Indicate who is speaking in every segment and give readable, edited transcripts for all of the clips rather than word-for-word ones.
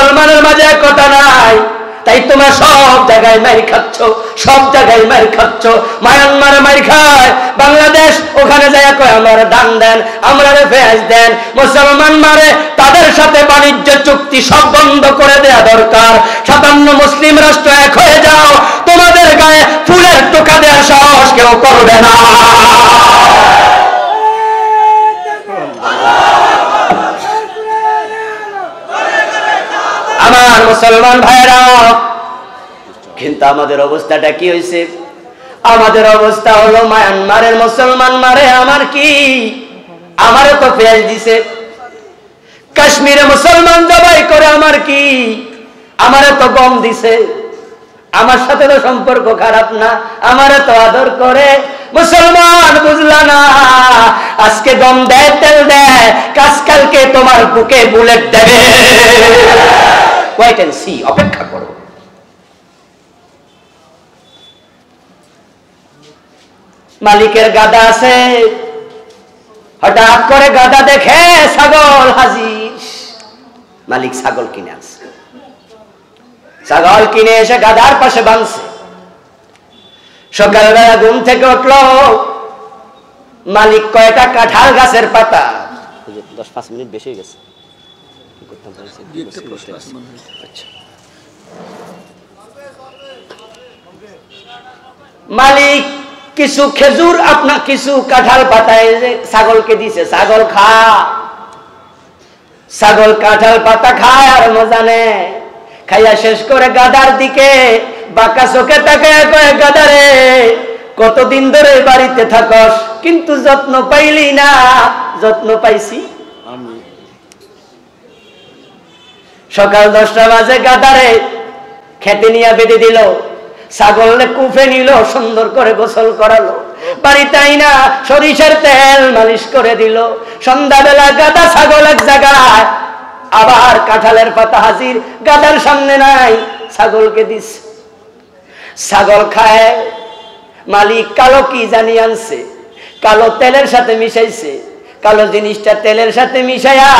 Speaker 1: মুসলমানের মাঝে একতা নাই, তাই তোমরা সব জায়গায় মার খাচ্ছ, সব জায়গায় মার খাচ্ছ। মায়ানমারে মার খায়, বাংলাদেশ ওখানে যায় কয় আমার দান দেন, আমরা ফেস দেন। মুসলমান মারে, তাদের সাথে বাণিজ্য চুক্তি সব বন্ধ করে দেয়া দরকার। 57 মুসলিম রাষ্ট্র এক হয়ে যাও, তোমাদের গায়ে ফুলের টোকা দেওয়ার সাহস কেউ করবে না। আমার মুসলমান ভাইরা, কিন্তু আমাদের অবস্থাটা কি হয়েছে? আমাদের অবস্থা হলো মায়ানমারের মুসলমান মারে আমার কি, আমারও তো পেঁয়াজ দিছে। কাশ্মীরে মুসলমান জবাই করে আমার কি, আমারও তো গম দিছে। আমার সাথে তো সম্পর্ক খারাপ না, আমারও তো আদর করে। মুসলমান বুঝলা না, আজকে গম দেয়, তেল দেয়, কালকে তোমার বুকে বুলেট দেবে। ওয়েট এন্ড সি, অপেক্ষা করো। মালিকের গাদা আছে, হঠাৎ করে গাদা দেখে ছাগল হাজির। মালিক ছাগল কিনে আনছে, ছাগল কিনে এসে গাদার পাশে বাঁধছে। সকালবেলা ঘুম থেকে উঠলো, মালিক কয়টা কাঁঠাল গাছের পাতা, 10-5 মিনিট বেশি হয়ে গেছে। মালিক কিছু খেজুর, আপনার কিছু কাঁঠাল পাতায় ছাগলকে দিছে, ছাগল খা। ছাগল কাঁঠাল পাতা খায় আর মজা নেয়। খাইয়া শেষ করে গাদার দিকে বাঁকা চোখে তাকায় কয়, গাদারে কতদিন ধরে বাড়িতে থাকস, কিন্তু যত্ন পাইলি না। যত্ন পাইছি আমি। সকাল 10টা বাজে গাদারে খেতে নিয়ে বেঁধে দিল, ছাগলে কুফে নিল, সুন্দর করে গোসল করালো, বাড়িতে আইনা সরিষার তেল মালিশ করে দিল। সন্ধ্যাবেলা গাদা ছাগল এক জায়গায়, আবার কাঁঠালের পাতা হাজির, গাদার সামনে নাই, ছাগলকে দিস। ছাগল খায়। মালিক কালো কি জানি আনছে, কালো তেলের সাথে মিশাইছে। কালো জিনিসটা তেলের সাথে মিশাইয়া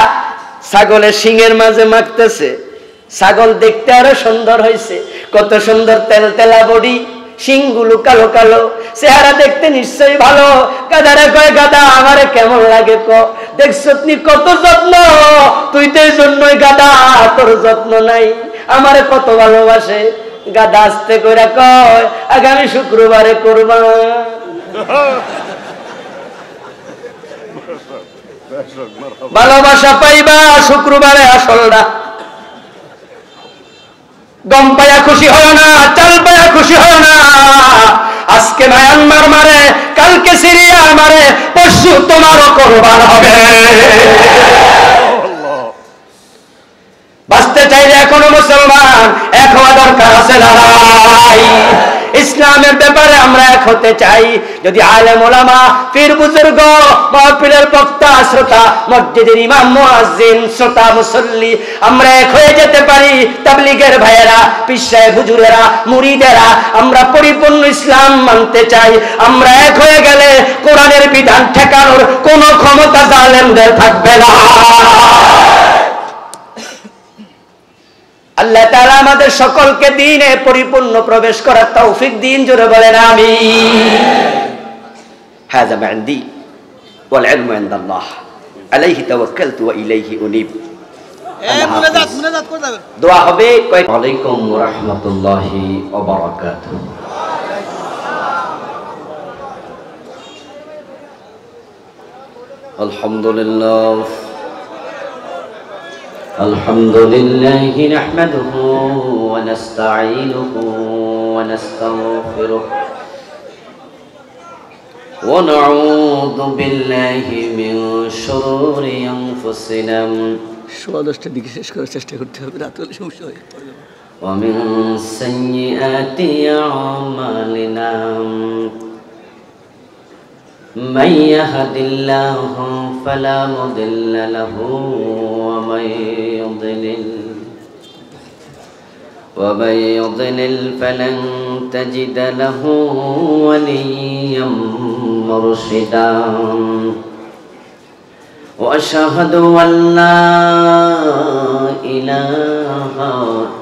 Speaker 1: ছাগলের শিঙের মাঝে মাখতেছে। ছাগল দেখতে আরো সুন্দর হয়েছে, কত সুন্দর তেল তেলা বডি, শিংগুলো কালো কালো, চেহারা দেখতে নিশ্চয়ই ভালো। গাদারে কয়, গাদা আমারে কেমন লাগে ক? দেখছ তুমি কত যত্ন, তুই তো এই জন্যই গাদা, তোর যত্ন নাই। আমারে কত ভালোবাসে। গাদা আস্তে করে কয়, আগামী শুক্রবারে করবা। ভালোবাসা পাইবা শুক্রবারে, আসলটা গম পায়া খুশি হয় না, চাল পায়া খুশি হয় না। আজকে মায়ানমার মারে, কালকে সিরিয়া মারে, পরশু তোমারও কোরবান হবে। বাঁচতে চাইলে এখনো মুসলমান এক হওয়া দরকার আছে না? ইসলামের ব্যাপারে আমরা এক হতে চাই। যদি আলেম ওলামা, পীর বুজুর্গ, মাহফিলের বক্তা, শ্রোতা, মসজিদের ইমাম, মুয়াজ্জিন, শ্রোতা, মুসল্লি আমরা এক হয়ে যেতে পারি। তাবলীগের ভাইয়েরা, পীর সাহেব হুজুরেরা, মুরিদেরা, আমরা পরিপূর্ণ ইসলাম মানতে চাই। আমরা এক হয়ে গেলে কোরআনের বিধান ঠেকানোর কোনো ক্ষমতা জালেমদের থাকবে না। আল্লাহ তাআলা আমাদের সকলকে দ্বীনে পরিপূর্ণ প্রবেশ করার তৌফিক দিন। জোরে বলেন আমিন। হাযা মা ইনদি ওয়াল ইলমু ইনদাল্লাহ আলাইহি তাওয়াক্কালতু ওয়া ইলাইহি উনীব। মুনাজাত করে যাবেন, দোয়া হবে। ওয়ালাইকুম ওয়া রাহমাতুল্লাহি ওয়া বারাকাতুহু। আলহামদুলিল্লাহ الحمد لله نحمده ونستعينه ونستغفره ونعوذ بالله من شرور أنفسنا ومن سيئات أعمالنا من يهد الله فلا مضل له ومن يضلل فلن تجد له وليا مرشدا وأشهد أن لا إله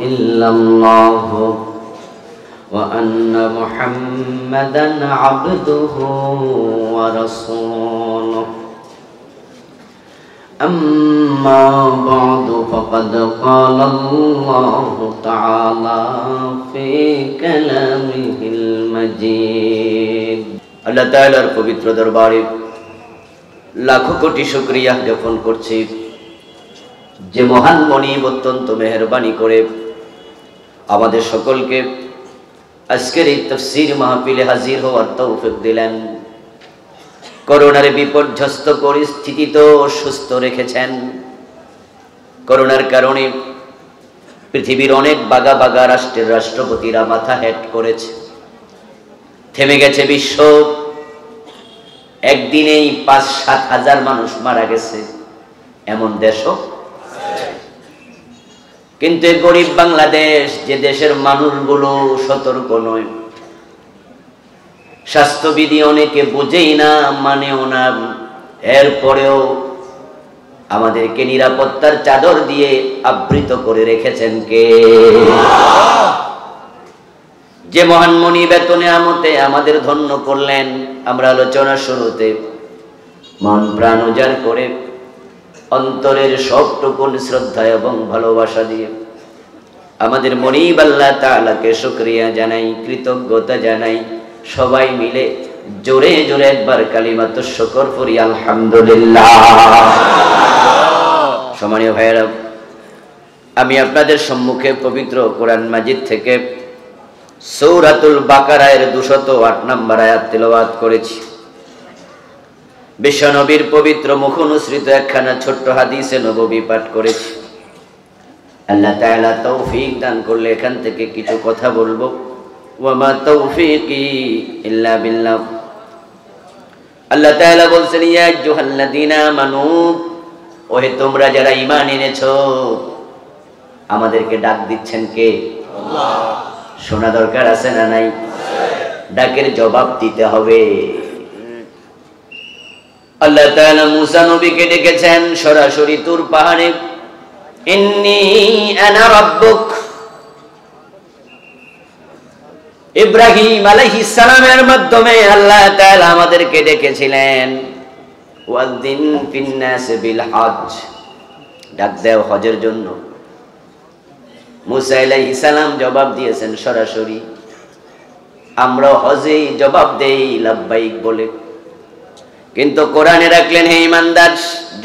Speaker 1: إلا الله وأن محمدا عبده ورسوله أما بعد فقد قال الله تعالى في كلامه المجيد আল্লাহ তাআলার পবিত্র দরবারে লাখো কোটি শুকরিয়া জ্ঞাপন করছি যে মহান মনিব অত্যন্ত মেহেরবানি করে আমাদের সকলকে আজকের এই তাফসীর মাহফিলে হাজির হওয়ার তৌফিক দিলেন। করোনার বিপর্যস্ত পরিস্থিতিতেও সুস্থ রেখেছেন। করোনার কারণে পৃথিবীর অনেক বাগা বাগা রাষ্ট্রের রাষ্ট্রপতিরা মাথা হেট করেছে, থেমে গেছে বিশ্ব। একদিনেই ৫-৭ হাজার মানুষ মারা গেছে এমন দেশও। কিন্তু এই গরিব বাংলাদেশ, যে দেশের মানুষগুলো সতর্ক নয়, স্বাস্থ্যবিধি অনেকে বুঝেই না, মানেও না, এরপরেও আমাদেরকে নিরাপত্তার চাদর দিয়ে আবৃত করে রেখেছেন কে? যে মহান মনি বেতনে আমতে আমাদের ধন্য করলেন। আমরা আলোচনা শুরুতে মন প্রাণ উজাড় করে অন্তরের সবটুকুন শ্রদ্ধা এবং ভালোবাসা দিয়ে আমাদের মনিব আল্লাহ তাআলাকে শুকরিয়া জানাই, কৃতজ্ঞতা জানাই। সবাই মিলে জোরে জোরে একবার কালিমাতুশ শুকর পড়ি, আলহামদুলিল্লাহ। সম্মানীয় ভাইয়েরা, আমি আপনাদের সম্মুখে পবিত্র কোরআন মাজিদ থেকে সূরাতুল বাকারার ২০৮ নম্বর আয়াত তেলাওয়াত করেছি। বিশ্বনবীর পবিত্র মুখ অনুসৃত একখানা ছোট্ট হাদিসে নববী পাঠ করেছি। আল্লাহ তাআলা তৌফিক দান করলে এখান থেকে কিছু কথা বলবো। ওয়া মা তৌফিকি ইল্লা বিল্লাহ। আল্লাহ তাআলা বলছেন, ইয়া আইয়ুহাল্লাযীনা আমানু, ওহে তোমরা যারা ঈমান এনেছো। আমাদেরকে ডাক দিচ্ছেন কে? আল্লাহ। শোনা দরকার আছে না নাই? ডাকের জবাব দিতে হবে। আল্লাহ তাআলা মূসা নবীকে ডেকেছেন সরাসরি তুর পাহাড়ে, ইন্নী আনা রাব্বুক। ইব্রাহিম আলাইহিস সালামের মাধ্যমে আল্লাহ তাআলা আমাদেরকে ডেকেছিলেন, ওয়াযিন ফিন নাস বিল হজ, ডাক দাও হজের জন্য। মূসা আলাইহিস সালাম জবাব দিয়েছেন সরাসরি। আমরা হজে জবাব দেই লাব্বাইক বলে, কিন্তু কোরআনে রাখলেন, হে ঈমানদার,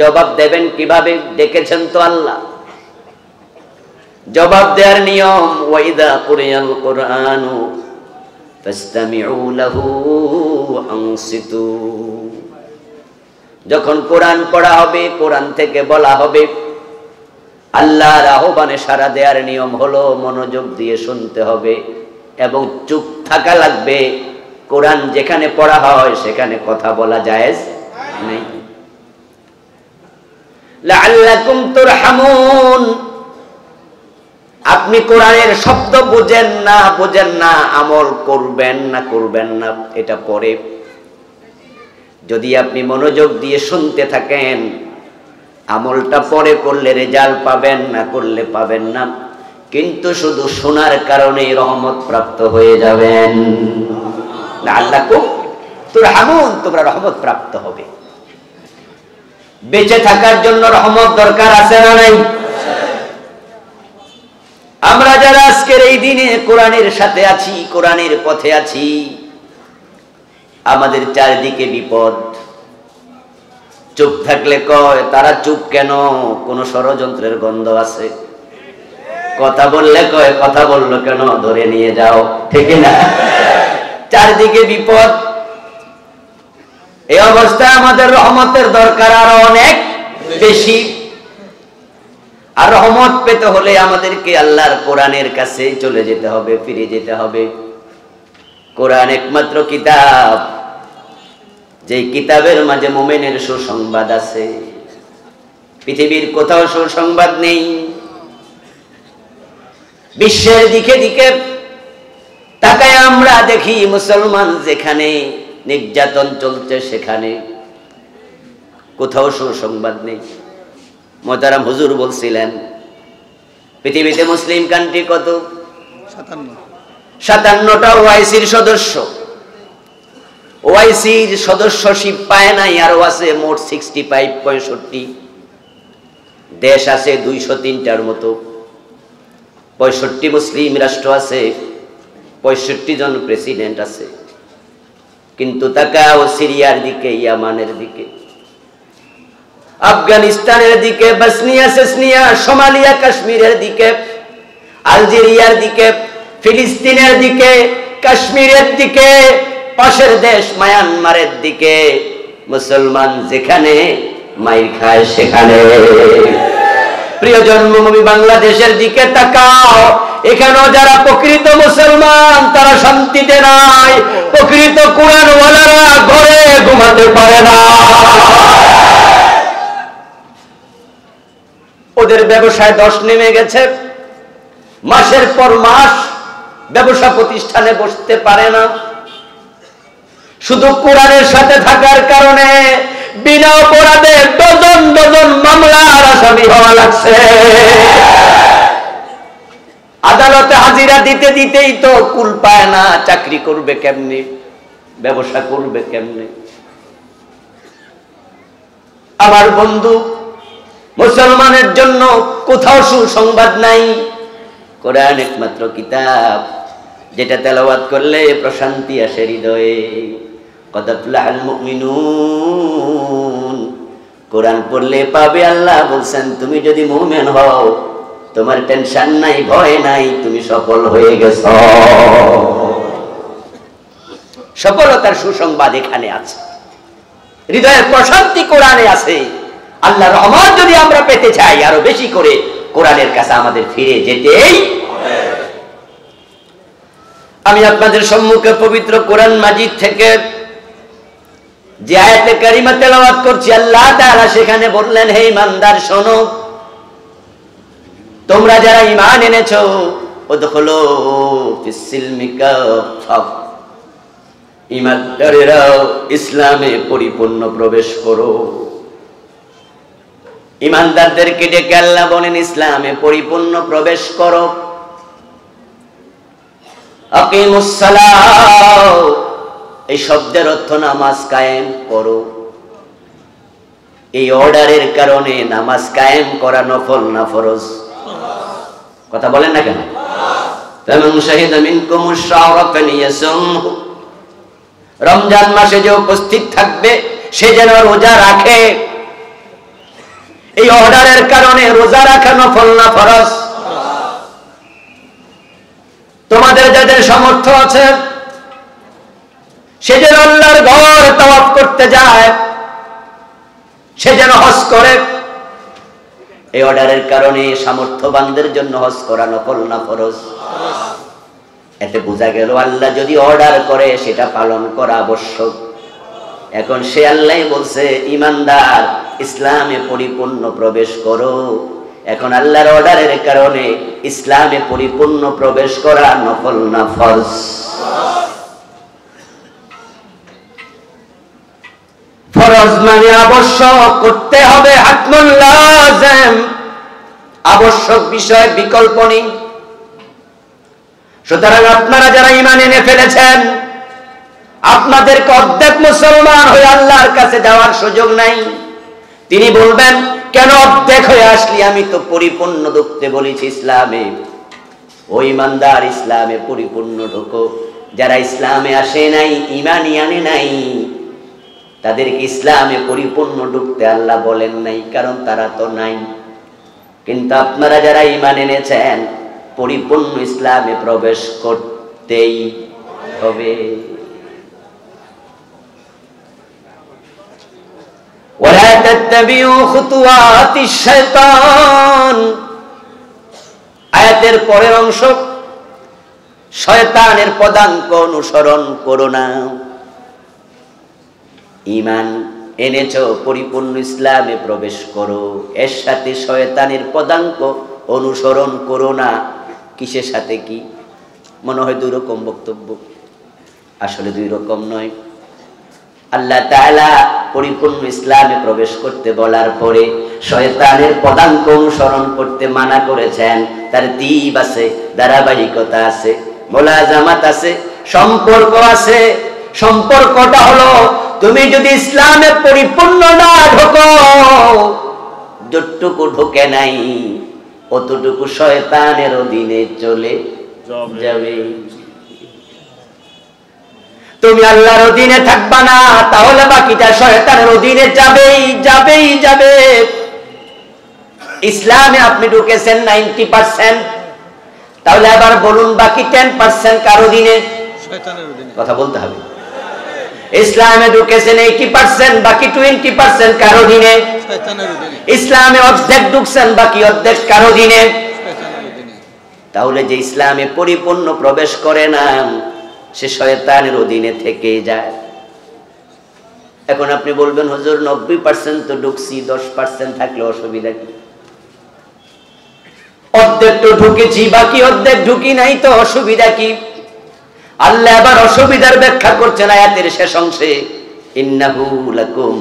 Speaker 1: জবাব দেবেন কিভাবে? ডেকেছেন তো আল্লাহ। জবাব দেওয়ার নিয়ম, ওয়াইদা কুরিয়াল কুরআনু ফাসতামিউ লাহু আনসিতু। যখন কোরআন পড়া হবে, কোরআন থেকে বলা হবে, আল্লাহর আহ্বানে সাড়া দেওয়ার নিয়ম হলো মনোযোগ দিয়ে শুনতে হবে এবং চুপ থাকা লাগবে। কোরআন যেখানে পড়া হয় সেখানে কথা বলা জায়েজ নেই। লাআল্লাকুম তুরহামুন। আপনি কোরআনের শব্দ বুঝেন না, আমল করবেন না, এটা পরে। যদি আপনি মনোযোগ দিয়ে শুনতে থাকেন, আমলটা পরে করলে রেজাল্ট পাবেন, না করলে পাবেন না। কিন্তু শুধু শোনার কারণেই রহমত প্রাপ্ত হয়ে যাবেন। লাআল্লাকুম তুরহামুন, তোমরা রহমত প্রাপ্ত হবে। বেঁচে থাকার জন্য রহমত দরকার আছে না নাই? আমরা যারা আজকের এই দিনে কোরআনের সাথে আছি, কোরআনের পথে আছি, আমাদের চারিদিকে বিপদ। চুপ থাকলে কয় তারা চুপ কেন? কোন ষড়যন্ত্রের গন্ধ আছে। কথা বললে কয় কথা বললো কেন? ধরে নিয়ে যাও, ঠিক না? চারিদিকে বিপদ। এই অবস্থায় আমাদের রহমতের দরকার আরো অনেক বেশি। আর রহমত পেতে হলে আমাদেরকে আল্লাহর কোরআনের কাছে চলে যেতে হবে, ফিরে যেতে হবে। কোরআন একমাত্র কিতাব, যে কিতাবের মাঝে মুমিনের সুসংবাদ আছে। পৃথিবীর কোথাও সুসংবাদ নেই। বিশ্বের দিকে দিকে তাকায় আমরা দেখি মুসলমান যেখানে নির্যাতন চলছে সেখানে কোথাও সুসংবাদ নেই। মোহতারাম হুজুর বলছিলেন পৃথিবীতে মুসলিম কান্ট্রি কত? 57টা ওআইসির সদস্য। ওআইসির সদস্যশিপ পায় নাই, আরো আছে মোট 65 দেশ আছে 203টার মতো। 65 মুসলিম রাষ্ট্র আছে, 65 জন প্রেসিডেন্ট আছে। কিন্তু তাকাও সিরিয়ার দিকে, ইয়ামানের দিকে, আফগানিস্তানের দিকে, বসনিয়া সেসনিয়া, সোমালিয়া, কাশ্মীরের দিকে, আলজেরিয়ার দিকে, ফিলিস্তিনের দিকে, কাশ্মীরের দিকে, পাশের দেশ মায়ানমারের দিকে। মুসলমান যেখানে মাইর খায় সেখানে। প্রিয় জন্মভূমি বাংলাদেশের দিকে তাকাও, এখানেও যারা প্রকৃত মুসলমান তারা শান্তিতে নাই। প্রকৃত কুরআনওয়ালারা ঘরে ঘুমাতে পারে না। ওদের ব্যবসায় ধস নেমে গেছে, মাসের পর মাস ব্যবসা প্রতিষ্ঠানে বসতে পারে না। শুধু কোরআনের সাথে থাকার কারণে বিনা অপরাধে ডজন ডজন মামলার আসামি হওয়া লাগছে। আদালতে হাজিরা দিতে দিতেই তো কুল পায় না, চাকরি করবে কেমনে, ব্যবসা করবে কেমনে? আমার বন্ধু, মুসলমানের জন্য কোথাও সুসংবাদ নাই। কোরআন একমাত্র কিতাব যেটা তেলাওয়াত করলে প্রশান্তি আসে হৃদয়ে। কদ আফলাহাল মুমিনুন, কোরআন পড়লে পাবে। আল্লাহ বলছেন তুমি যদি মুমিন হও তোমার টেনশন নাই, ভয় নাই, তুমি সফল হয়ে গেছো। সফলতার সুসংবাদ এখানে আছে, হৃদয়ের প্রশান্তি কোরআনে আছে। আল্লাহর রহমত যদি আমরা পেতে চাই আরো বেশি করে কোরআনের কাছে আমাদের ফিরে যেতেই। আমি আপনাদের সম্মুখে পবিত্র কোরআন মাজিদ থেকে যে আয়াতে কারিমা তেলাওয়াত করছি, আল্লাহ তাআলা সেখানে বললেন, হে ঈমানদার শোনো, তোমরা যারা ঈমান এনেছো উদখুলু ফিস সিলমি কাফা, ঈমানদারেরা ইসলামে পরিপূর্ণ প্রবেশ করো। ঈমানদারদেরকে ডেকে আল্লাহ বলেন ইসলামে পরিপূর্ণ প্রবেশ করো। আকিমুস সালাহ, এই শব্দের অর্থ নামাজ কায়েম করো। এই অর্ডারের কারণে নামাজ কায়েম করা নফল না ফরজ? কথা বলেন না কেন? ফামান শাহিদা মিনকুমুশ শাহরা ফালিয়াসুমহু, রমজান মাসে যে উপস্থিত থাকবে সে যেন রোজা রাখে। এই অর্ডারের কারণে রোজা রাখা নফল না ফরজ? তোমাদের যাদের সামর্থ্য আছে সে যেন আল্লাহর ঘর তাওয়াফ করতে যায়, সে যেন হজ করে। এই অর্ডারের কারণে সামর্থ্যবানদের জন্য হজ করা নফল না ফরজ? এতে বোঝা গেল আল্লাহ যদি অর্ডার করে সেটা পালন করা আবশ্যক। এখন সে আল্লাহ বলছে ঈমানদার ইসলামে পরিপূর্ণ প্রবেশ করো। এখন আল্লাহর অর্ডারের কারণে ইসলামে পরিপূর্ণ প্রবেশ করা নফল না ফরজ? ফরজ মানে আবশ্যক, করতে হবে, হাতমুল লাযিম, আবশ্যক বিষয়, বিকল্প নেই। সুতরাং আপনারা যারা ঈমান এনে ফেলেছেন আপনাদেরকে অর্ধেক মুসলমান হয়ে আল্লাহর কাছে যাওয়ার সুযোগ নাই। তিনি বলবেন কেন অর্ধেক হয়ে আসলি, আমি তো পরিপূর্ণ ঢুকতে বলেছি ইসলামে। ও ঈমানদার ইসলামে পরিপূর্ণ ঢোকো। যারা ইসলামে আসে নাই, ঈমানই আনে নাই, তাদেরকে ইসলামে পরিপূর্ণ ঢুকতে আল্লাহ বলেন নাই, কারণ তারা তো নাই। কিন্তু আপনারা যারা ঈমান এনেছেন পরিপূর্ণ ইসলামে প্রবেশ করতেই হবে। ওয়ালা তাত্তাবিউ খুতুওয়াতিশ শাইতান, আয়াতের পরের অংশ, শয়তানের পদাঙ্ক অনুসরণ করো না। ঈমান এনেছো, পরিপূর্ণ ইসলামে প্রবেশ করো, এর সাথে শয়তানের পদাঙ্ক অনুসরণ করো না। কিসের সাথে কি? মনে হয় দুই রকম বক্তব্য, আসলে দুই রকম নয়। আল্লাহ তাআলা পরিপূর্ণ ইসলামে প্রবেশ করতে বলার পরে শয়তানের পদাঙ্ক অনুসরণ করতে মানা করেছেন। তারতীব আছে, ধারাবাহিকতা আছে, মোলাজামাত আছে, সম্পর্ক আছে। সম্পর্কটা হলো তুমি যদি ইসলামে পরিপূর্ণ না ঢোকো, যতটুকু ঢোকে নাই অতটুকু শয়তানের অধীনে চলে যাবে। তুমি আল্লাহর অধীনে থাকবা না, তাহলে বাকিটা শয়তানের অধীনে যাবে। ইসলামে আপনি ঢুকেছেন 90%, তাহলে আবার বলুন বাকি 10% কার অধীনে? শয়তানের অধীনে। কথা বলতে হবে। ইসলামে ঢুকেছেন 80%, বাকি 20% কার অধীনে? শয়তানের অধীনে। ইসলামে অর্ধেক ঢুকছেন, বাকি অর্ধেক কার অধীনে? শয়তানের অধীনে। তাহলে যে ইসলামে পরিপূর্ণ প্রবেশ করে না, সে শয়তানের অধীনে থেকে যায়। এখন আপনি বলবেন হুজুর 90% তো ঢুকছি, 10% থাকলে অসুবিধা কি? অর্ধেক তো ঢুকেছি, বাকি অর্ধেক ঢুকি নাই, তো অসুবিধা কি? আল্লাহ আবার অসুবিধার ব্যাখ্যা করছেন আয়াতের শেষ অংশে, ইন্নাহু লাকুম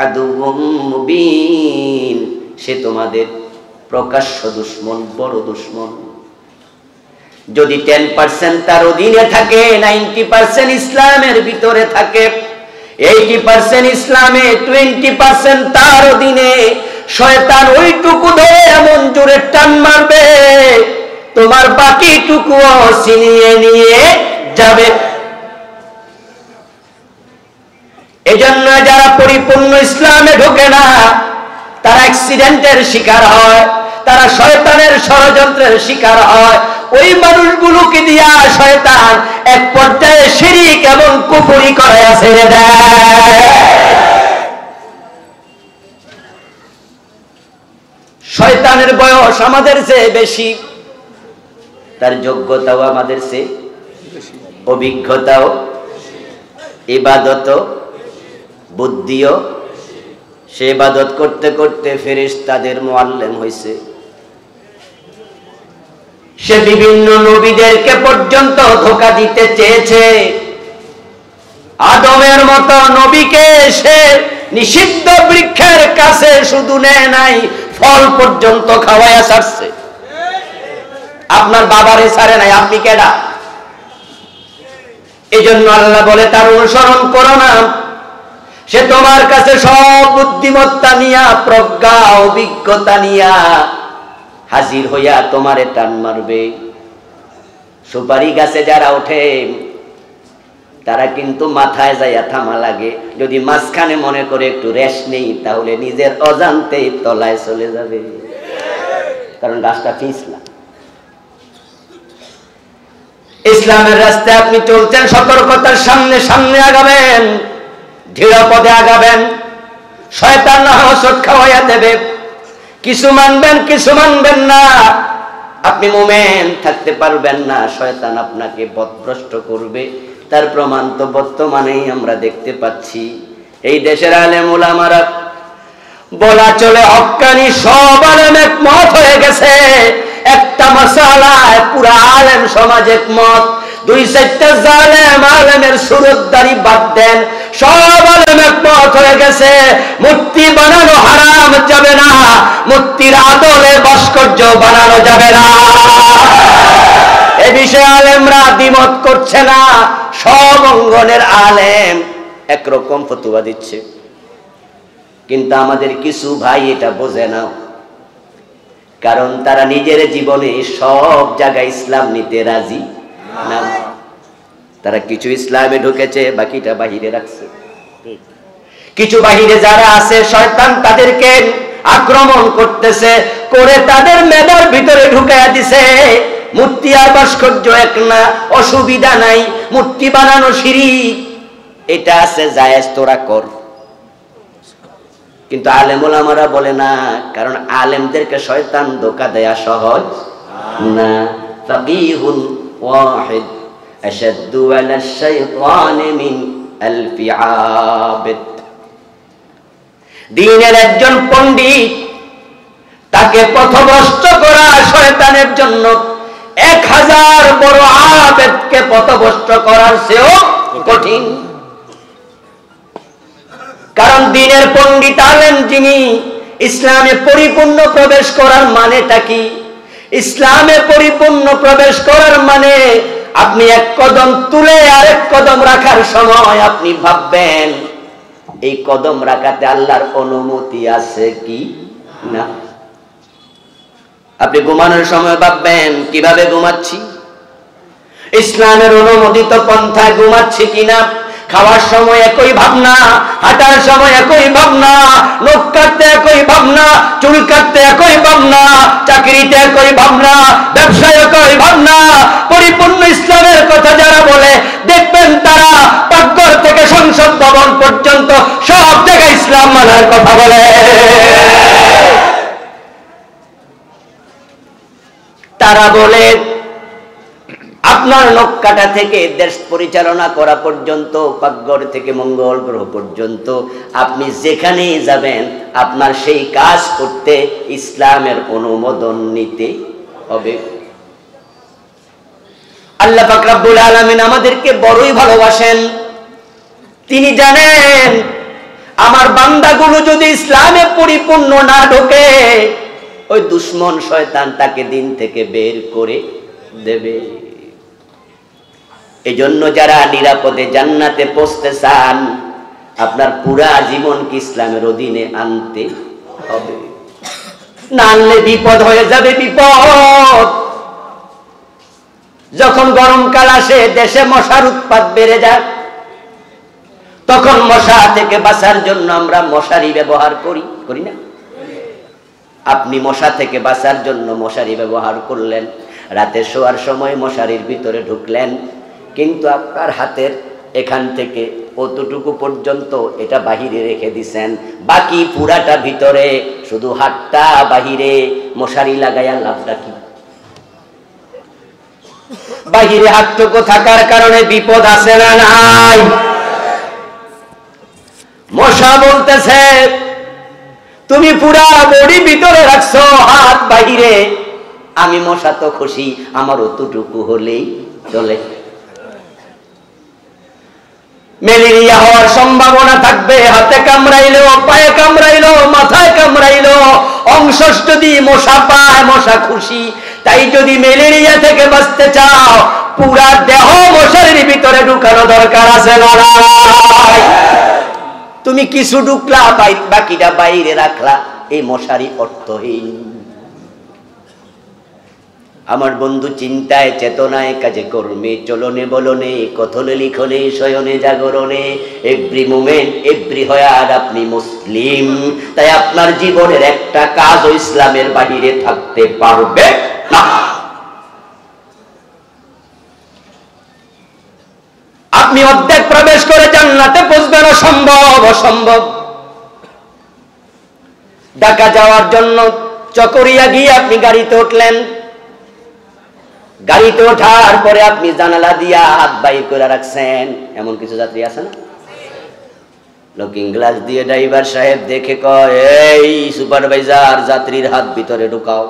Speaker 1: আদুউম মুবিন, সে তোমাদের প্রকাশ্য দুশমন, বড় দুশমন। যদি 10% তার অধীনে থাকে, 90% ইসলামের ভিতরে থাকে, 80% ইসলামে, 20% তার অধীনে, শয়তান ওইটুকু ধরে এমন জোরে টান মারবে, তোমার বাকিটুকুও ছিনিয়ে নিয়ে যাবে। এজন্য যারা পরিপূর্ণ ইসলামে ঢোকে না, তারা অ্যাক্সিডেন্টের শিকার হয়, তারা শয়তানের ষড়যন্ত্রের শিকার হয়। ওই মানুষগুলোকে দিয়া শয়তান এক পর্যায়ে শিরক এবং কুফরি করে ছেড়ে দেয়। শয়তানের বয়স আমাদের চেয়ে বেশি, তার যোগ্যতাও আমাদের চেয়ে, অভিজ্ঞতাও, ইবাদত, বুদ্ধিও। সে ইবাদত করতে করতে ফেরেশতাদের মুআল্লিম হইছে। সে বিভিন্ন নবীদেরকে পর্যন্ত ধোঁকা দিতে চেয়েছে। আদমের মতো নবীকে সে নিষিদ্ধ বৃক্ষের কাছে শুধু নেয় নাই, ফল পর্যন্ত খাওয়াইয়া ছাড়ছে। আপনার বাবারে ছাড়ে নাই, আপনি কেডা? এই জন্য আল্লাহ বলে তার অনুসরণ করো না। সে তোমার কাছে সব বুদ্ধিমত্তা নিয়া, প্রজ্ঞা, অভিজ্ঞতা নিয়া হাজির হইয়া তোমারে টান মারবে। সুপারি গাছে যারা ওঠে তারা কিন্তু মাথায় যাইয়া থামা লাগে। যদি মাঝখানে মনে করে একটু রেস্ট নেই, তাহলে নিজের অজান্তেই তলায় চলে যাবে, কারণ গাছটা পিছলা। ইসলামের রাস্তায় আপনি চলছেন, সতর্কতার সামনে সামনে আগাবেন, ধীর পদে আগাবেন। শয়তান না হোঁচট খাওয়াইয়া দেবে, কিছু মানবেন কিছু মানবেন না, আপনি মুমিন থাকতে পারবেন না। শয়তান আপনাকে পথভ্রষ্ট করবে। তার প্রমাণ তো বর্তমানেই আমরা দেখতে পাচ্ছি। এই দেশের আলেম উলামারা বলা চলে হক্কানি সব আলেম একমত হয়ে গেছে একটা মাসালায়, পুরা আলেম সমাজ একমত। 2-4টা জালেম আলেমের সুরতদারি বাদ দেন, সব আলেম একমত হয়ে গেছে মূর্তি বানানো হারাম যাবে না, মূর্তির আদলে ভাস্কর্য বানানো যাবে না। এ বিষয়ে আলেমরা দ্বিমত করছে না, সব অঙ্গনের আলেম একরকম ফতোয়া দিচ্ছে। কিন্তু আমাদের কিছু ভাই এটা বোঝে না, কারণ তারা নিজের জীবনে সব জায়গায় ইসলাম নিতে রাজি না। তারা কিছু ইসলামে ঢুকেছে, বাকিটা বাহিরে রাখছে। কিছু বাহিরে যারা আছে, শয়তান তাদেরকে আক্রমণ করতেছে, করে তাদের মেধার ভিতরে ঢুকাইয়া দিছে। মূর্তি আর ভাস্কর্য এক না, অসুবিধা নাই, মূর্তি বানানো শিরক, এটা আছে জায়েজ, তোরা কর। কিন্তু আলেম ওলামারা বলে না, কারণ আলেমদেরকে শয়তান ধোঁকা দেয়া সহজ না। ফাকিহুন ওয়াহিদ আশাদ্দু আলা শাইতানি মিন আলফি আবিদ। দ্বীনের একজন পণ্ডিত, তাকে পথভ্রষ্ট করা শয়তানের জন্য 1000 বড় আবেদকে পথভ্রষ্ট করার চেয়েও কঠিন। কারণ দ্বীনের পণ্ডিত আলেম যিনি, ইসলামে পরিপূর্ণ প্রবেশ করার মানেটা কি? ইসলামে পরিপূর্ণ প্রবেশ করার মানে আপনি এক কদম তুলে আরেক কদম রাখার সময় আপনি ভাববেন এই কদম রাখাতে আল্লাহর অনুমতি আছে কি না। আপনি ঘুমানোর সময় ভাববেন কিভাবে ঘুমাচ্ছি, ইসলামের অনুমোদিত পন্থায় ঘুমাচ্ছি কিনা। খাওয়ার সময় একই ভাবনা, হাঁটার সময় একই ভাবনা, নখ কাটতে একই ভাবনা, চুল কাটতে একই ভাবনা, চাকরিতে একই ভাবনা, ব্যবসায় একই ভাবনা। পরিপূর্ণ ইসলামের কথা যারা বলে দেখবেন তারা পাকঘর থেকে সংসদ ভবন পর্যন্ত সব জায়গায় ইসলাম মানার কথা বলে। তারা বলে আপনার নখ কাটা থেকে দেশ পরিচালনা করা পর্যন্ত, পাকঘর থেকে মঙ্গল গ্রহ পর্যন্ত আপনি যেখানেই যাবেন আপনার সেই কাজ করতে ইসলামের অনুমোদন নিতে হবে। আল্লাহ পাক রব্বুল আলামিন আমাদেরকে বড়ই ভালোবাসেন। তিনি জানেন আমার বান্দাগুলো যদি ইসলামে পরিপূর্ণ না ঢোকে ওই দুশমন শয়তান তাকে দিন থেকে বের করে দেবে। এজন্য যারা নিরাপদে জান্নাতে পৌঁছতে চান আপনার পুরা জীবনকে ইসলামের অধীনে আনতে হবে, না আনলে বিপদ হয়ে যাবে। বিপদ যখন গরমকাল আসে দেশে মশার উৎপাত বেড়ে যায়, তখন মশা থেকে বাঁচার জন্য আমরা মশারি ব্যবহার করি না? আপনি মশা থেকে বাঁচার জন্য মশারি ব্যবহার করলেন, রাতে শোয়ার সময় মশারির ভিতরে ঢুকলেন, কিন্তু আপনার হাতের এখান থেকে অতটুকু পর্যন্ত এটা বাহিরে রেখে দিছেন, বাকি পুরাটা ভিতরে, শুধু হাতটা বাহিরে। মশারি লাগাইয়া লাভটা কি? বাহিরে হাতটুকু থাকার কারণে বিপদ আছে না নাই? মশা বলতেছে তুমি পুরা বডি ভিতরে রাখছো, হাত বাহিরে। আমি মশা তো খুশি, আমার অতটুকু হলেই চলে। ম্যালেরিয়া হওয়ার সম্ভাবনা থাকবে, হাতে কামড়াইলো, পায়ে কামড়াইলো, মাথায় কামড়াইলো, অংশ যদি মশা পায় মশা খুশি। তাই যদি ম্যালেরিয়া থেকে বাঁচতে চাও পুরা দেহ মশারির ভিতরে ঢুকানো দরকার আছে না? তুমি কিছু ঢুকলা, বাকিটা বাইরে রাখলা, এই মশারি অর্থহীন। আমার বন্ধু চিন্তায় চেতনায় কাজে কর্মে চলনে বলনে কথনে লিখনে শয়নে জাগরণে এভরি মোমেন্ট এভরি হয়ার আপনি মুসলিম। তাই আপনার জীবনের একটা কাজও ইসলামের বাহিরে থাকতে পারবে না। আপনি অর্ধেক প্রবেশ করে জান্নাতে পৌঁছবেন, অসম্ভব। ঢাকা যাওয়ার জন্য চকরিয়া গিয়ে আপনি গাড়িতে উঠলেন, গাড়িতে ওঠার পরে আপনি জানালা দিয়া হাত বাইর করে রাখছেন। এমন কিছু যাত্রী আছে না? লুকিং গ্লাস দিয়ে ড্রাইভার সাহেব দেখে কয় এই সুপারভাইজার যাত্রীর হাত ভিতরে ঢুকাও।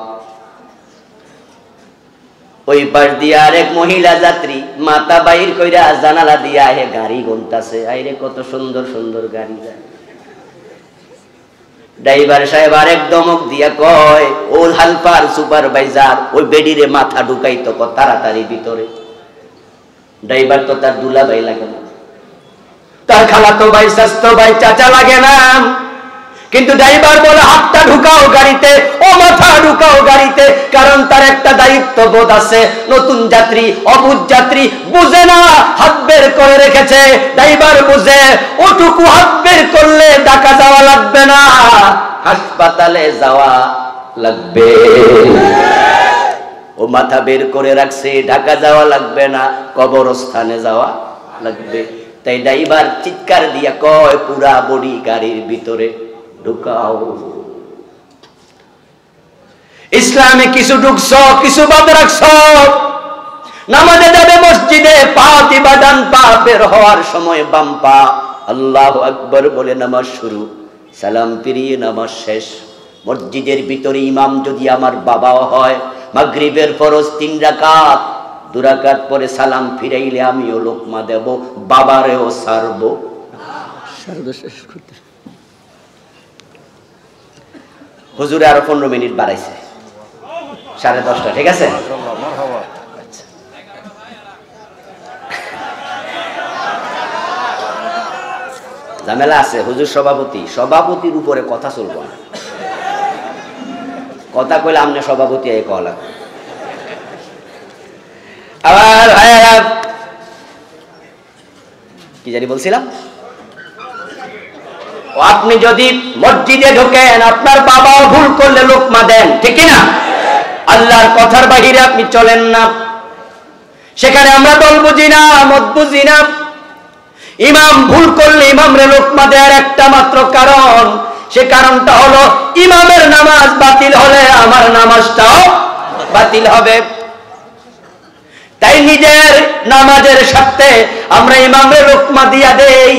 Speaker 1: ওই পাশ দিয়ে আরেক মহিলা যাত্রী মাথা বাইর কইরা জানালা দিয়া হে গাড়ি গুনতাছে, আইরে কত সুন্দর সুন্দর গাড়ি যায়। ড্রাইভার সাহেব আরেক দমক দিয়া কয় ও হালপার সুপারভাইজার ওই বেডিরে মাথা ঢুকাইতো তাড়াতাড়ি ভিতরে। ড্রাইভার তো তার দুলা ভাই লাগে না, তার খালাতো ভাই, স্বাস্থ্য ভাই, চাচা লাগে না, কিন্তু ড্রাইভার বলে হাতটা ঢুকাও গাড়িতে, ও মাথা ঢুকাও গাড়িতে। কারণ তার একটা দায়িত্ববোধ আছে। নতুন যাত্রী, অবুঝ যাত্রী বুঝে না, হাত বের করে রেখেছে। ড্রাইভার বুঝে ওটুকু হাত বের করলে ঢাকা যাওয়া লাগবে না, হাসপাতালে যাওয়া লাগবে। ও মাথা বের করে রাখছে, ঢাকা যাওয়া লাগবে না, কবরস্থানে যাওয়া লাগবে। তাই ড্রাইভার চিৎকার দিয়া কয় পুরা বডি গাড়ির ভিতরে ঢুকাও। ইসলামে কিছু ঢুকছো, কিছু বাদ রাখছো। নামাজে যাবে মসজিদে, পা দিবা ডান পা, বের হওয়ার সময় বাম পা। আল্লাহু আকবার বলে নামাজ শুরু, সালাম ফিরিয়ে নামাজ শেষ। মসজিদের ভিতরে ইমাম যদি আমার বাবাও হয়, মাগরিবের ফরজ 3 রাকাত, 2 রাকাত পরে সালাম ফিরাইলে আমিও লোকমা দেব, বাবারেও সারবো। হুজুরে আরো 15 মিনিট বাড়াইছে, 10:30, ঠিক আছে? ঝামেলা আছে, হুজুর সভাপতির উপরে কথা চলবো না, কথা কইলে আমনে সভাপতি এই কলা। আবার ভাইয়া কি জানি বলছিলাম, আপনি যদি মসজিদে ঢোকেন আপনার বাবা ভুল করলে লোকমা দেন, ঠিক না? আল্লাহর কথার বাহিরে আপনি চলেন না, সেখানে আমরা দল বুঝি না, মত বুঝি না। ইমাম ভুল করলে ইমামরে লোকমা দেওয়ার একটা মাত্র কারণ, সে কারণটা হলো ইমামের নামাজ বাতিল হলে আমার নামাজটাও বাতিল হবে। তাই নিজের নামাজের সাথে আমরা ইমামের লোকমা দিয়া দেই।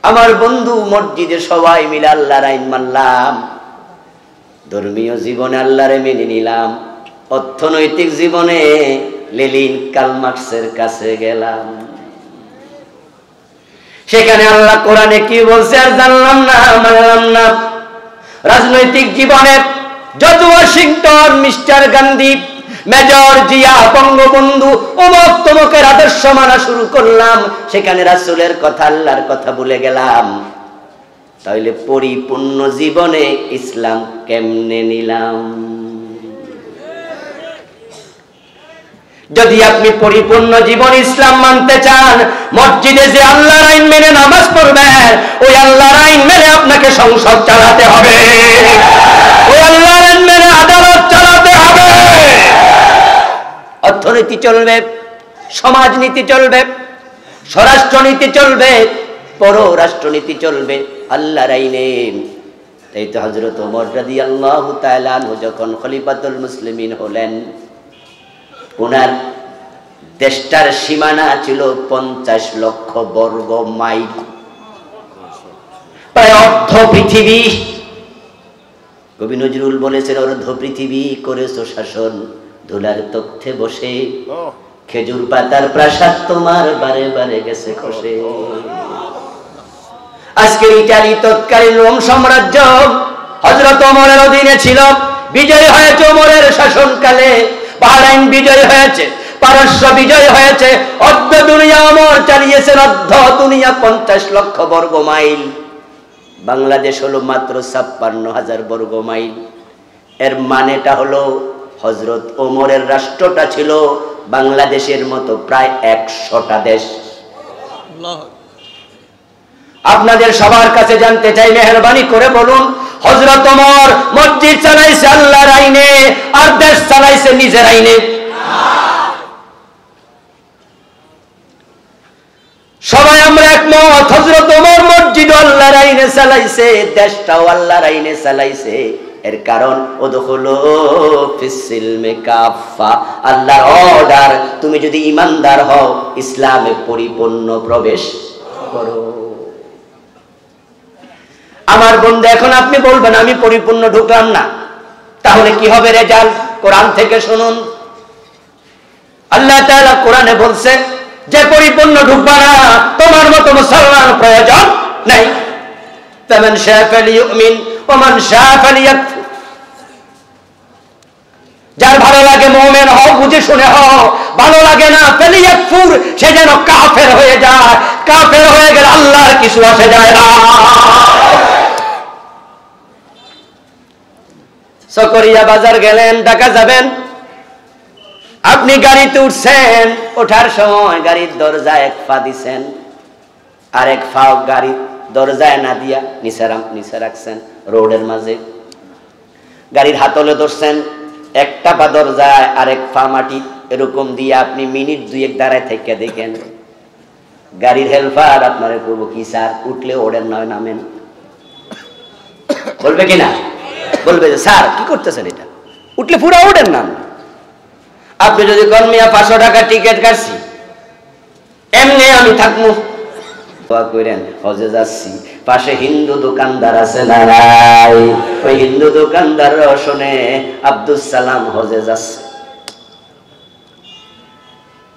Speaker 1: আমার বন্ধু, মসজিদে সবাই মিলে আল্লাহর আইন মানলাম, ধর্মীয় জীবনে আল্লাহরে মেনে নিলাম, অর্থনৈতিক জীবনে লেনিন কার্ল মার্কসের কাছে গেলাম, সেখানে আল্লাহ কোরআনে কি বলছে আর জানলাম না, মানলাম না। রাজনৈতিক জীবনে George Washington, mister Gandhi, major Zia, Bangabandhu, অমুক তমুকের আদর্শ মানা শুরু করলাম, সেখানে রাসূলের কথা, আল্লাহর কথা ভুলে গেলাম। তাহলে পরিপূর্ণ জীবনে ইসলাম কেমনে নিলাম? যদি আপনি পরিপূর্ণ জীবন ইসলাম মানতে চান, মসজিদে যে আল্লাহর আইন মেনে নামাজ পড়বেন, ওই আল্লাহর আইন মেনে আপনাকে সংসদ চালাতে হবে, ওই আল্লাহর আইন মেনে আদালত চালাতে হবে। অর্থনীতি চলবে, সমাজনীতি চলবে, স্বরাষ্ট্রনীতি চলবে, পররাষ্ট্রনীতি চলবে আল্লাহর আইনে। তাই তো হযরত ওমর রাদিয়াল্লাহু তাআলা আনহু যখন খলিফাতুল মুসলিমিন হলেন, ওনার দেশটার সীমানা ছিল 50 লক্ষ বর্গ মাইল, প্রায় অর্ধ পৃথিবী। কবি নজরুল বলেছেন, অর্ধ পৃথিবী করেছো শাসন, ধুলার তখ্তে বসে, খেজুর পাতার প্রাসাদ তোমার বারে বারে গেছে খসে। আজকের ইটালি তৎকালীন রোম সাম্রাজ্য হযরত ওমরের অধীনে ছিল, বিজয় হয়েছে ওমরের শাসনকালে। বাহরাইন বিজয় হয়েছে, পারস্য বিজয় হয়েছে, অর্ধ দুনিয়া ওমর চালিয়েছেন, অর্ধ দুনিয়া 50 লক্ষ বর্গ মাইল। বাংলাদেশ হলো মাত্র 56,000 বর্গ মাইল। এর মানেটা হলো হযরত ওমরের রাষ্ট্রটা ছিল বাংলাদেশের মতো প্রায় 100টা দেশ। আপনাদের সবার কাছে জানতে চাই, মেহেরবানি করে বলুন, হযরত ওমর মসজিদ চালাইছে আল্লাহর আইনে আর দেশ চালাইছে নিজের আইনে? সবাই আমরা একমত, হযরত ওমর মসজিদ আল্লাহর আইনে চালাইছে, দেশটাও আল্লাহর আইনে চালাইছে। এর কারণ উদখুলু ফিস-সিলমি কাফা, আল্লাহর অর্ডার, তুমি যদি ঈমানদার হও ইসলামে পরিপূর্ণ প্রবেশ করো। আমার বন্ধু, এখন আপনি বলবেন আমি পরিপূর্ণ ঢুকলাম না, তাহলে কি হবে রেজাল্ট? কোরআন থেকে শুনুন, আল্লাহ তাআলা কোরআনে বলছে যে পরিপূর্ণ ঢুকবা না, তোমার মতো মুসলমান প্রয়োজন নাই। ফামান শাআ ফালিউমিন ওয়া মান শাআ ফালিয়াকফুর, যার ভালো লাগে মুমিন হও, বুঝে শুনে হও, ভালো লাগে না ফালিয়াকফুর, সে যেন কাফের হয়ে যায়। কাফের হয়ে গেলে আল্লাহর কিছু আসে যায় না। সকরিয়া বাজার গেলেন, ঢাকা যাবেন, আপনি গাড়িতে উঠছেন, ওঠার সময় গাড়ির দরজায় এক পা দিছেন, আর এক পা গাড়ির দরজায় না দিয়া নিচে রাখছেন রোডের মাঝে। গাড়ির হাতলে ধরছেন, একটা পা দরজায় আর এক পা মাটি, এরকম দিয়ে আপনি মিনিট 2 দাঁড়ায় থেকে দেখেন, গাড়ির হেল্পার আপনারে করব কি স্যার, উঠলে ওড়েন নয় নামেন, বলবে কিনা? বলবে যে স্যার কি করতেছেন, এটা উঠলে পুরো ওড়েন নাম। আপনি যদি কোন মিয়া 500 টাকা টিকিট কাটছি, এমনি আমি থাকবো, দোয়া করেন হজে যাচ্ছি, পাশে হিন্দু দোকানদার আছে না নাই, ওই হিন্দু দোকানদার শুনে আব্দুল সালাম হজে যাচ্ছে।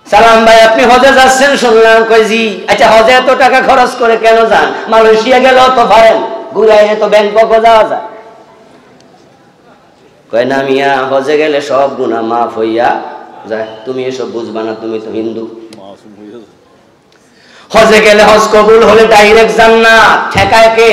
Speaker 1: সালাম ভাই, আপনি হজে যাচ্ছেন শুনলাম। কই জি। আচ্ছা, হজে এত টাকা খরচ করে কেন যান? মালয়েশিয়া গেলেও তো পারেন, ঘুরে তো ব্যাংককও যাওয়া যায়। কয় না মিয়া হজে গেলে সব গুনাহ মাফ হইয়া যায়। তুমি এসব বুঝবা না, তুমি তো হিন্দু। হজে গেলে হজ কবুল হলে ডাইরেক্ট জান্নাত, ঠেকায় কে?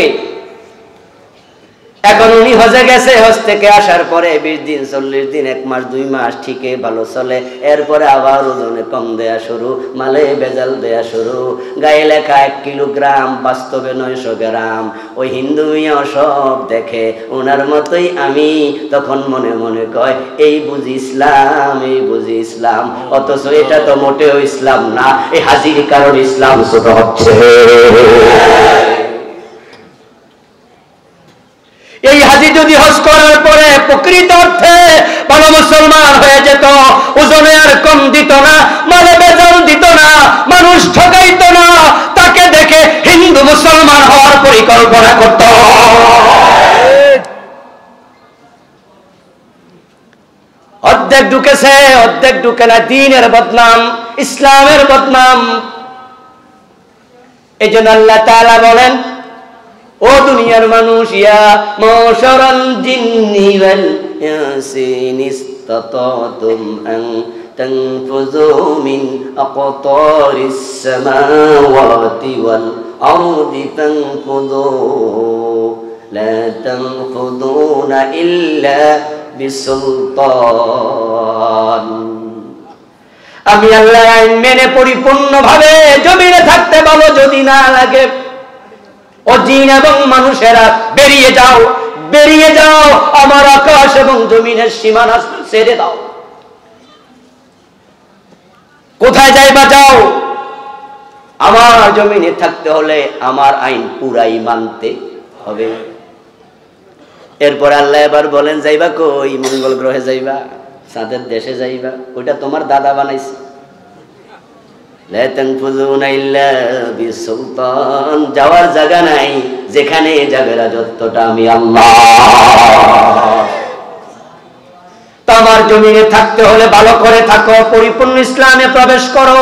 Speaker 1: এখন উনি হজে গেছে, হজ থেকে আসার পরে 20 দিন 40 দিন 1 মাস 2 মাস ঠিকই ভালো চলে, এরপরে আবার ওজনে কম দেয়া শুরু, মালে ভেজাল দেয়া শুরু, গায়ে লেখা 1 কিলোগ্রাম, বাস্তবে 900 গ্রাম। ওই হিন্দু মিয়া সব দেখে, ওনার মতোই আমি। তখন মনে মনে কয় এই বুঝি ইসলাম, এই বুঝি ইসলাম। অথচ এটা তো মোটেও ইসলাম না, এই হাজির কারণ ইসলাম ছোট হচ্ছে। এই হাজি যদি হজ করার পরে প্রকৃত অর্থে ভালো মুসলমান হয়ে যেত, ওজনে আর কম দিত না, মানে বেজাল দিত না, মানুষ ঠকাইত না, তাকে দেখে হিন্দু মুসলমান হওয়ার পরিকল্পনা করত। অর্ধেক ঢুকেছে, অর্ধেক ঢুকে না, দ্বীনের বদনাম, ইসলামের বদনাম। এজন্য আল্লাহ তাআলা বলেন, ও দুনিয়ার মানুষ, ইয়া মাশারাল জিন্নি ওয়াল ইনসি ইসতাতাতুম আন তানফুযু মিন আকতারিস সামাওয়াতি ওয়াল আরদি ফানফুযু লা তানফুযুনা ইল্লা বিসুলতান। আমি আল্লাহ আইন মেনে পরিপূর্ণভাবে জমিনে থাকতে বলো, যদি না লাগে ও জিন এবং মানুষেরা বেরিয়ে যাও, বেরিয়ে যাও, আমার আকাশ এবং জমিনের সীমানা ছেড়ে দাও। কোথায় যাইবা যাও, আমার জমিনে থাকতে হলে আমার আইন পুরাই মানতে হবে। এরপর আল্লাহ এবার বলেন, যাইবা কই? মঙ্গল গ্রহে যাইবা, চাঁদের দেশে যাইবা, ওইটা তোমার দাদা বানাইছে। যাওয়ার জায়গা নাই, যেখানে যাবে রাজত্বটা আমি আল্লাহ। তোমার জমিনে থাকতে হলে ভালো করে থাকো, পরিপূর্ণ ইসলামে প্রবেশ করো।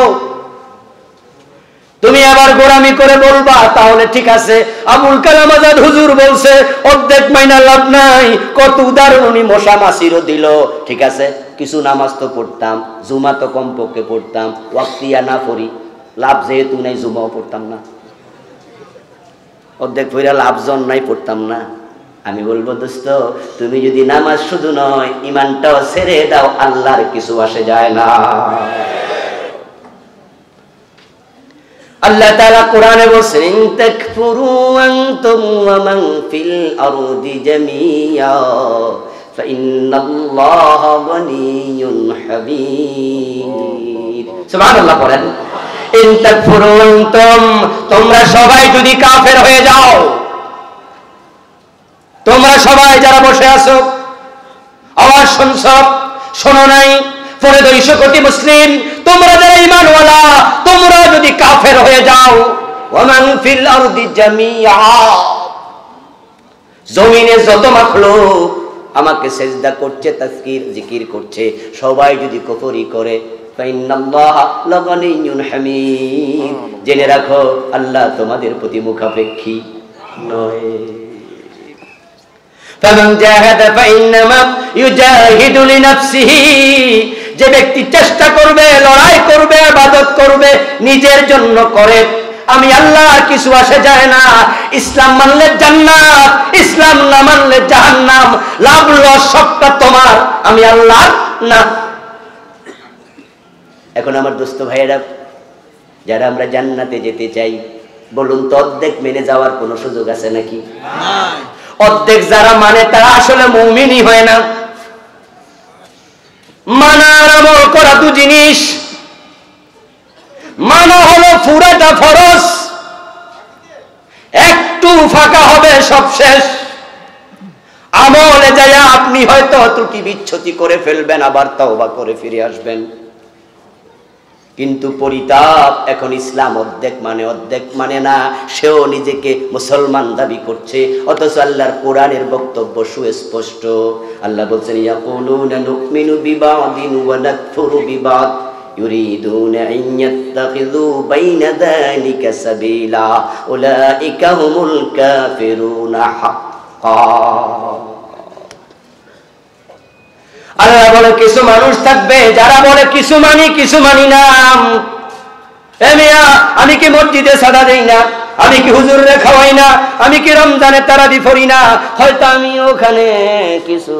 Speaker 1: তুমি আবার গোরামি করে বলবা, তাহলে ঠিক আছে। আবুল কালাম আজাদ হুজুর বলছে অর্ধেক মাইনা লাভ নাই, কত উদাহরণ উনি মশা মাসিরও দিল। ঠিক আছে, কিছু নামাজ তো পড়তাম, জুমা তো কমপক্ষে পড়তাম, ওয়াক্তিয়া না পড়ি, লাভ যেহেতু নাই, জুমাও পড়তাম না, অর্ধেক পড়া লাভজন নাই, পড়তাম না। আমি বলবো দোস্ত, তুমি যদি নামাজ শুধু নয় ইমানটাও ছেড়ে দাও, আল্লাহর কিছু আসে যায় না। আল্লাহ তাআলা কোরআনে বলেন, ইন তাকফুরু আনতুম ওয়া মান ফিল আরদি জামিয়া ফাইন্নাল্লাহা গনিয়্যুন হামিদ। সুবহানাল্লাহ পড়েন। ইন তাকফুরু আনতুম, তোমরা সবাই যদি কাফের হয়ে যাও, তোমরা সবাই যারা বসে আছো, আওয়াজ শুনছো, শোনো নাই? 250 কোটি মুসলিম, তোমরা যারা ঈমানওয়ালা, তোমরা যদি কাফের হয়ে যাও, ওয়ামান ফিল আরদি জামিআ, জমিনে যত মাখলুক আমাকে সেজদা করছে, তাজকির জিকির করছে, সবাই যদি কুফরি করে, ফাইন্নাল্লাহা লাগানিয়্যুন হামিদ, জেনে রাখো আল্লাহ তোমাদের প্রতি মুখাপেক্ষী নয়। ফামান জাহাদা ফাইন্নামা ইউজাহিদু লিনাফসিহি, যে ব্যক্তি চেষ্টা করবে, লড়াই করবে, ইবাদত করবে, নিজের জন্য করে। আমি আল্লাহর কিছু আসে যায় না। ইসলাম মানলে জান্নাত, ইসলাম না মানলে জাহান্নাম, লাভ লস সবটা তোমার, আমি আল্লাহর না। এখন আমার দোস্ত ভাইয়েরা, যারা আমরা জান্নাতে যেতে চাই, বলুন তো অর্ধেক মেনে যাওয়ার কোনো সুযোগ আছে নাকি? অর্ধেক যারা মানে তারা আসলে মুমিনই হয় না। মানা আর আমল করা দু জিনিস। মানা হলো পুরাটা ফরজ, একটু ফাঁকা হবে সব শেষ। আমলে যায় আপনি হয়তো ত্রুটি বিচ্ছুতি করে ফেলবেন, আবার তওবা করে ফিরে আসবেন। কিন্তু পরিতাপ, এখন ইসলাম অর্ধেক মানে না, সেও নিজেকে মুসলমান দাবি করছে, অথচ আল্লাহর কোরআনের বক্তব্য সুস্পষ্ট। আল্লাহ বলছেন, ইয়াকুলুনা নুমিনু বিবাদিন ওয়া নাকফুরু বিবাদ ইউরিদুনা আন ইয়াত্তাখিযু বাইনা যালিকা সাবিলা উলাইকা হুমুল কাফিরুনা হাক্কা। আল্লাহ বলে কিছু মানুষ থাকবে যারা বলে কিছু মানি না। আমি কি মসজিদে সাদা দেই না, আমি কি হুজুরে খাওয়াই না, আমি কি রমজানে তারাবি পড়ি না, হয়তো আমি ওখানে কিছু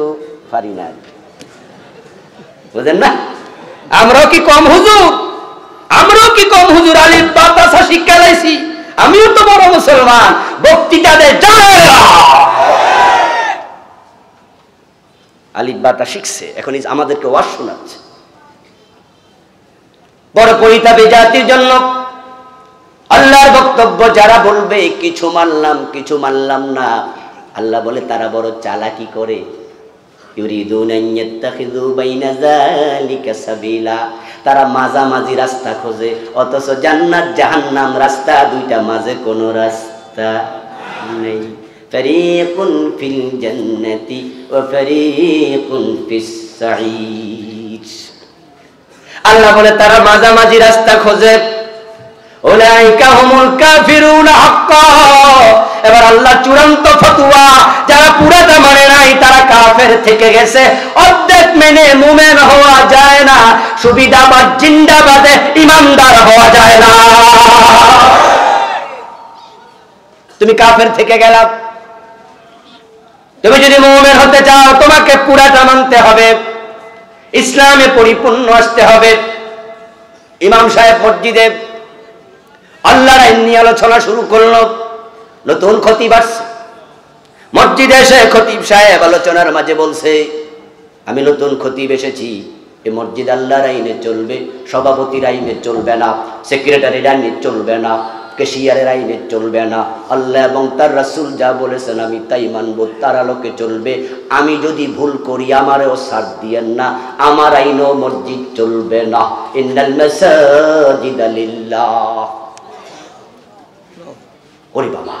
Speaker 1: পারি না। বুঝেন না? আমরাও কি কম হুজুর? আলিফ বা তা শিক্ষা লাইছি, আমিও তো বড় মুসলমান। বক্তৃতা দেয় আলিফ বা তা শিখছে, এখন আমাদেরকে ওয়াজ শোনাচ্ছে। বড় পরিতাপে জাতির জন্য আল্লাহর বক্তব্য যারা বলবে কিছু মানলাম না, আল্লাহ বলে তারা বড় চালাকি করে। ইউরিদুনা আন ইয়াত্তাখিযু বাইনা যালিকা সাবিলা, তারা মাঝামাঝি রাস্তা খোঁজে, অথচ জান্নাত জাহান্নাম রাস্তা দুইটা, মাঝে কোনো রাস্তা নেই। ফারীকুন ফিল জান্নাতি ওয়া ফারীকুন ফিস সাঈর। আল্লাহ বলে তারা মাঝামাঝি রাস্তা খোঁজে। উলাইকা হুমুল কাফিরুনা হাক্কা। এবার আল্লাহ চূড়ান্ত ফতোয়া, যারা পুরাটা মানে নাই তারা কাফের থেকে গেছে। অর্ধেক মেনে মুমিন হওয়া যায় না, সুবিধাবাদ জিন্দাবাদে ইমানদার হওয়া যায় না। তুমি কাফের থেকে গেলা, তুমি যদি মুমিন হতে চাও তোমাকে পুরাটা মানতে হবে, ইসলামে পরিপূর্ণ আসতে হবে। ইমাম সাহেব মসজিদে আল্লাহর আইন নিয়ে আলোচনা শুরু করলো, নতুন খতিব আসছে মসজিদে এসে খতিব সাহেব আলোচনার মাঝে বলছে, আমি নতুন খতিব এসেছি, এই মসজিদ আল্লাহর আইনে চলবে, সভাপতির আইনে চলবে না, সেক্রেটারির আইনে চলবে না, কেশিয়ারের আইনে চলবে না। আল্লাহ এবং তার রাসূল যা বলেছেন আমি তাই মানব, তার আলোকে চলবে। আমি যদি ভুল করি আমারও ছাড় দিয়েন না, আমার আইনও মসজিদ চলবে না। ইন্নাল মাসাজিদা লিল্লাহ। ওরে বাবা,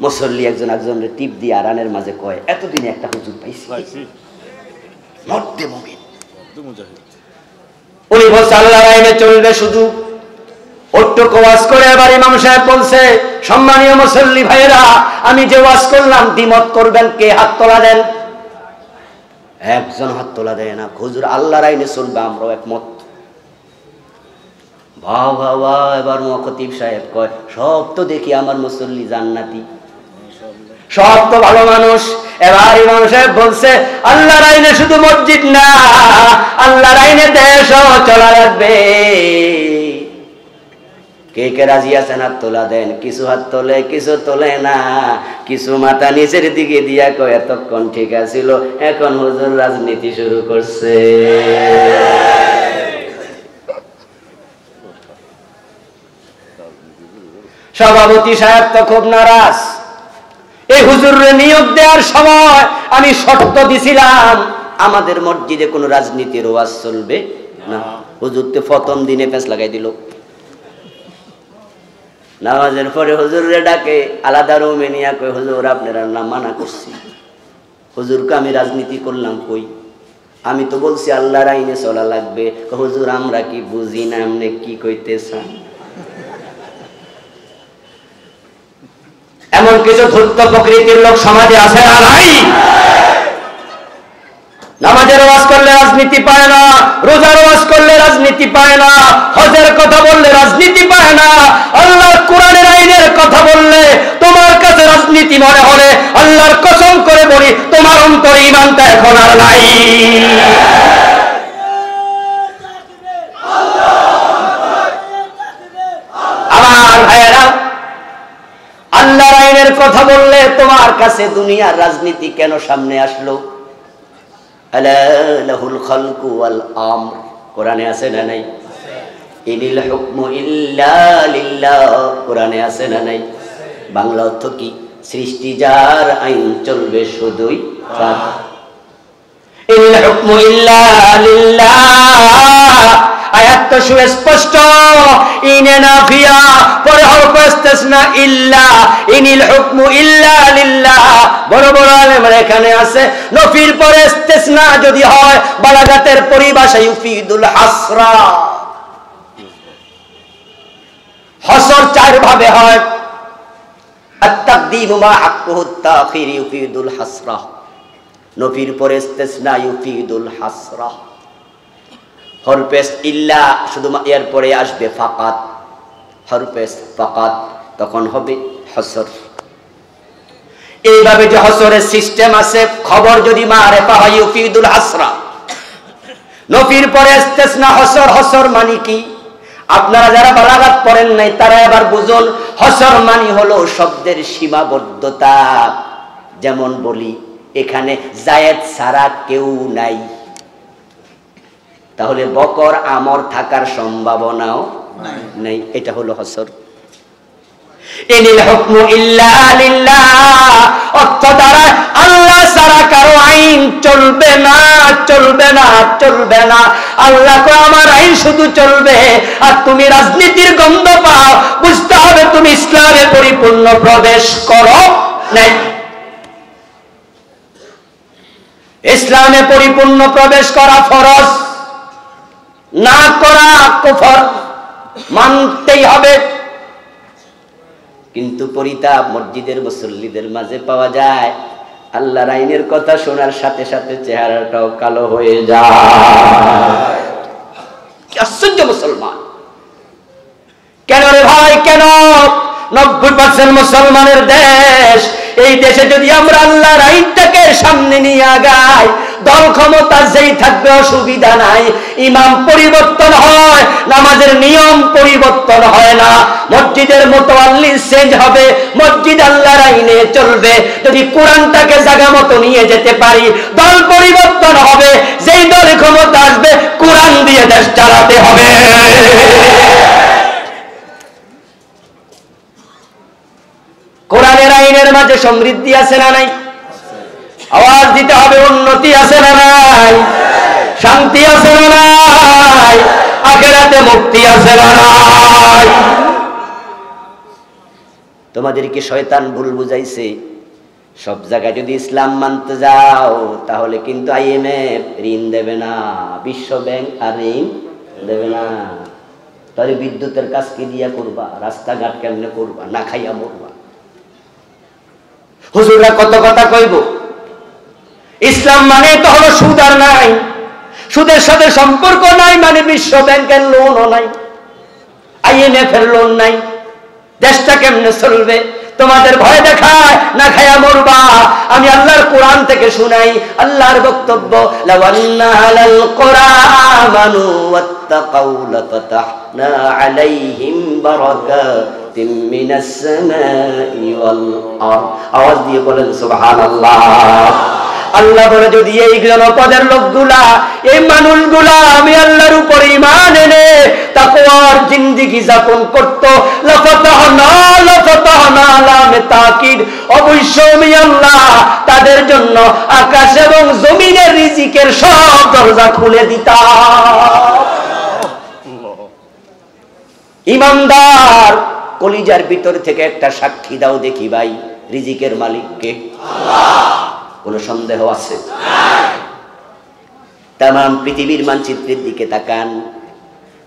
Speaker 1: মুসল্লি একজনের টিপ দিয়ে আরানের মাঝে কয়, এতদিনে একটা হুজুর পাইছি, মর্দে মুমিন। উনি বলছে আল্লাহর আইনে চলবে শুধু। ওটুকু ওয়াজ করে এবার ইমাম সাহেব বলছে, সম্মানীয় মুসল্লি ভাইরা, আমি যে ওয়াজ করলাম দ্বিমত করবেন কে? হাত তোলা দেন। একজন হাত তোলা দেয় না। হুজুর আল্লাহর আইনে চলবে, আমরাও একমত। বাবা, এবার খতিব সাহেব কয়, সব তো দেখি আমার মুসল্লি জান্নাতি, সব তো ভালো মানুষ। এবার ইমাম সাহেব বলছে, আল্লাহর আইনে শুধু মসজিদ না, আল্লাহর আইনে দেশও চলা লাগবে। কে কে রাজি আছেন? হাত তোলা দেন। কিছু হাত তোলে, কিছু তোলে না, কিছু মাথা নিচের দিকে দিয়া কয় এতক্ষণ ঠিক আছিল, এখন হুজুর রাজনীতি শুরু করছে। সভাপতি সাহেব তো খুব নারাজ। এই হুজুরে নিয়োগ দেওয়ার সময় আমি শর্ত দিছিলাম, আমাদের মসজিদে কোনো রাজনীতির ওয়াজ চলবে না। হুজুর তো প্রথম দিনে পেঁচ লাগাই দিল। নামাজের পরে হুজুরে ডাকে, আলাদা রুমে নিয়ে কই, হুজুর আপনারা না মানা করছি। হুজুরকে আমি রাজনীতি করলাম কই? আমি তো বলছি আল্লাহর আইনে চলা লাগবে। হুজুর আমরা কি বুঝি না, আপনি কি কইতেছেন? এমন কিছু ধূর্ত প্রকৃতির লোক সমাজে আছে না নাই? নামাজের ওয়াজ করলে রাজনীতি পায় না, রোজার ওয়াজ করলে রাজনীতি পায় না, হজের কথা বললে রাজনীতি পায় না, আল্লাহর কোরআনের আইনের কথা বললে তোমার কাছে রাজনীতি মনে হলে আল্লাহর কসম করে বলি তোমার অন্তরে ঈমানটা এখন আর নাই। আমার ভাইয়েরা, আল্লাহর আইনের কথা বললে তোমার কাছে দুনিয়ার রাজনীতি কেন সামনে আসলো? আলা লাহুল খালকু ওয়াল আমর, কোরআনে আছে না নাই? ইনিল হুকমু ইল্লা লিল্লাহ, কোরআনে আছে না নাই? বাংলা অর্থ কি? সৃষ্টি যার, আইন চলবে শুধুই তার। ইনিল হুকমু ইল্লা লিল্লাহ, আয়াত তো সুস্পষ্ট। ইনে নাফিয়া, পরে হরফ ইস্তিসনা ইল্লা, ইনিল হুকমু ইল্লা লিল্লাহ। বড় বড় আলেমরা এখানে আছে, নফির পরে ইস্তিসনা যদি হয় বালাগাতের পরিভাষা ইউফিদুল হাসরা। হসর চার ভাবে হয়, আত-তাকদীমু মা হাক্কুহু আত-তাখির ইউফিদুল হাসরা। নফির পরে ইস্তিসনা ইউফিদুল হাসরা, হরফেস ইল্লা শুধু এর পরে আসবে ফাকাত, হরফেস ফাকাত, তখন হবে হসর। এইভাবে যে হসরের সিস্টেম আছে, খবর যদি মারিফা হয় ইউফিদুল হাসরা, নফির পরে ইস্তিসনা হসর। হসর মানে কি? আপনারা যারা বালাগাত পড়েন নাই তারা এবার বুঝুন, হসর মানে হলো শব্দের সীমাবদ্ধতা। যেমন বলি এখানে জায়েদ ছাড়া কেউ নাই, তাহলে বকর আমর থাকার সম্ভাবনাও নাই, এটা হলো হসর। ইনিল হুকমু ইল্লা লিল্লাহ, অর্থ দ্বারা আল্লাহ ছাড়া কারো আইন চলবে না, চলবে না, চলবে না। আল্লাহ কো আমার আইন শুধু চলবে। আর তুমি রাজনীতির গন্ধ পাও, বুঝতে হবে তুমি ইসলামে পরিপূর্ণ প্রবেশ করো নাই। ইসলামে পরিপূর্ণ প্রবেশ করা ফরজ, না করা কুফর, মানতেই হবে। কিন্তু পরিতাপ মসজিদের মুসল্লিদের মাঝে পাওয়া যায়, আল্লাহর আইনের কথা শোনার সাথে সাথে চেহারাটাও কালো হয়ে যায়। কি আশ্চর্য মুসলমান! কেন রে ভাই, কেন? 90% মুসলমানের দেশ। এই দেশে যদি আমরা আল্লাহর আইনটাকে সামনে নিয়ে আগাই, দল ক্ষমতা যেই থাকবে অসুবিধা নাই। ইমাম পরিবর্তন হয়, নামাজের নিয়ম পরিবর্তন হয় না। মসজিদের মুতাওয়াল্লি চেঞ্জ হবে, মসজিদ আল্লাহর আইনে চলবে। যদি কোরআনটাকে জায়গা মতো নিয়ে যেতে পারি, দল পরিবর্তন হবে। যেই দলে ক্ষমতা আসবে, কোরআন দিয়ে দেশ চালাতে হবে। কোরআনের আইনের মাঝে সমৃদ্ধি আছে না নাই? আওয়াজ দিতে হবে। উন্নতি আছে না নাই? শান্তি আছে না নাই? আখিরাতে মুক্তি আছে না নাই? তোমাদেরকে শয়তান ভুল বুঝাইছে, সব জায়গায় যদি ইসলাম মানতে যাও তাহলে কিন্তু IMF ঋণ দেবে না, বিশ্ব ব্যাংক আর ঋণ দেবে না। তাহলে বিদ্যুতের কাজ কি দিয়া করবা? রাস্তাঘাট কেমনে করবা? না খাইয়া মরবা। হুজুররা কত কথা কইব। ইসলাম মানে তো হলো সুদ আর নাই, সুদের সাথে সম্পর্ক নাই, মানে বিশ্ব ব্যাংকের লোনও নাই, IMF এর লোন নাই। দেশটা কেমনে চলবে? তোমাদের ভয় দেখায়, না খায়া মরবা। আমি আল্লাহর কোরআন থেকে শুনাই আল্লাহর বক্তব্য, লাওয়ান্না আলাল কোরআমানু ওয়াত্তাকাউ লাফাতাহনা আলাইহিম বারাকাতিম মিনাস সামাই ওয়াল আরদ। আওয়াজ দিয়ে বলেন সুবহানাল্লাহ। আল্লাহ বলে, যদি এই জনপদের লোকগুলা, এই মানুষগুলা আমি আল্লাহর উপর ঈমান এনে তাকওয়ার জিন্দেগি যাপন করত, লাফাতাহনা লামে তাকিদ, অবশ্যই আমি আল্লাহ তাদের জন্য আকাশ এবং জমিনের রিজিকের সব দরজা খুলে দিতাম। ইমানদার কলিজার ভিতর থেকে একটা সাক্ষী দাও দেখি ভাই, রিজিকের মালিক কে? আল্লাহ। কোন সন্দেহ আছে? তামাম পৃথিবীর মানচিত্রের দিকে তাকান,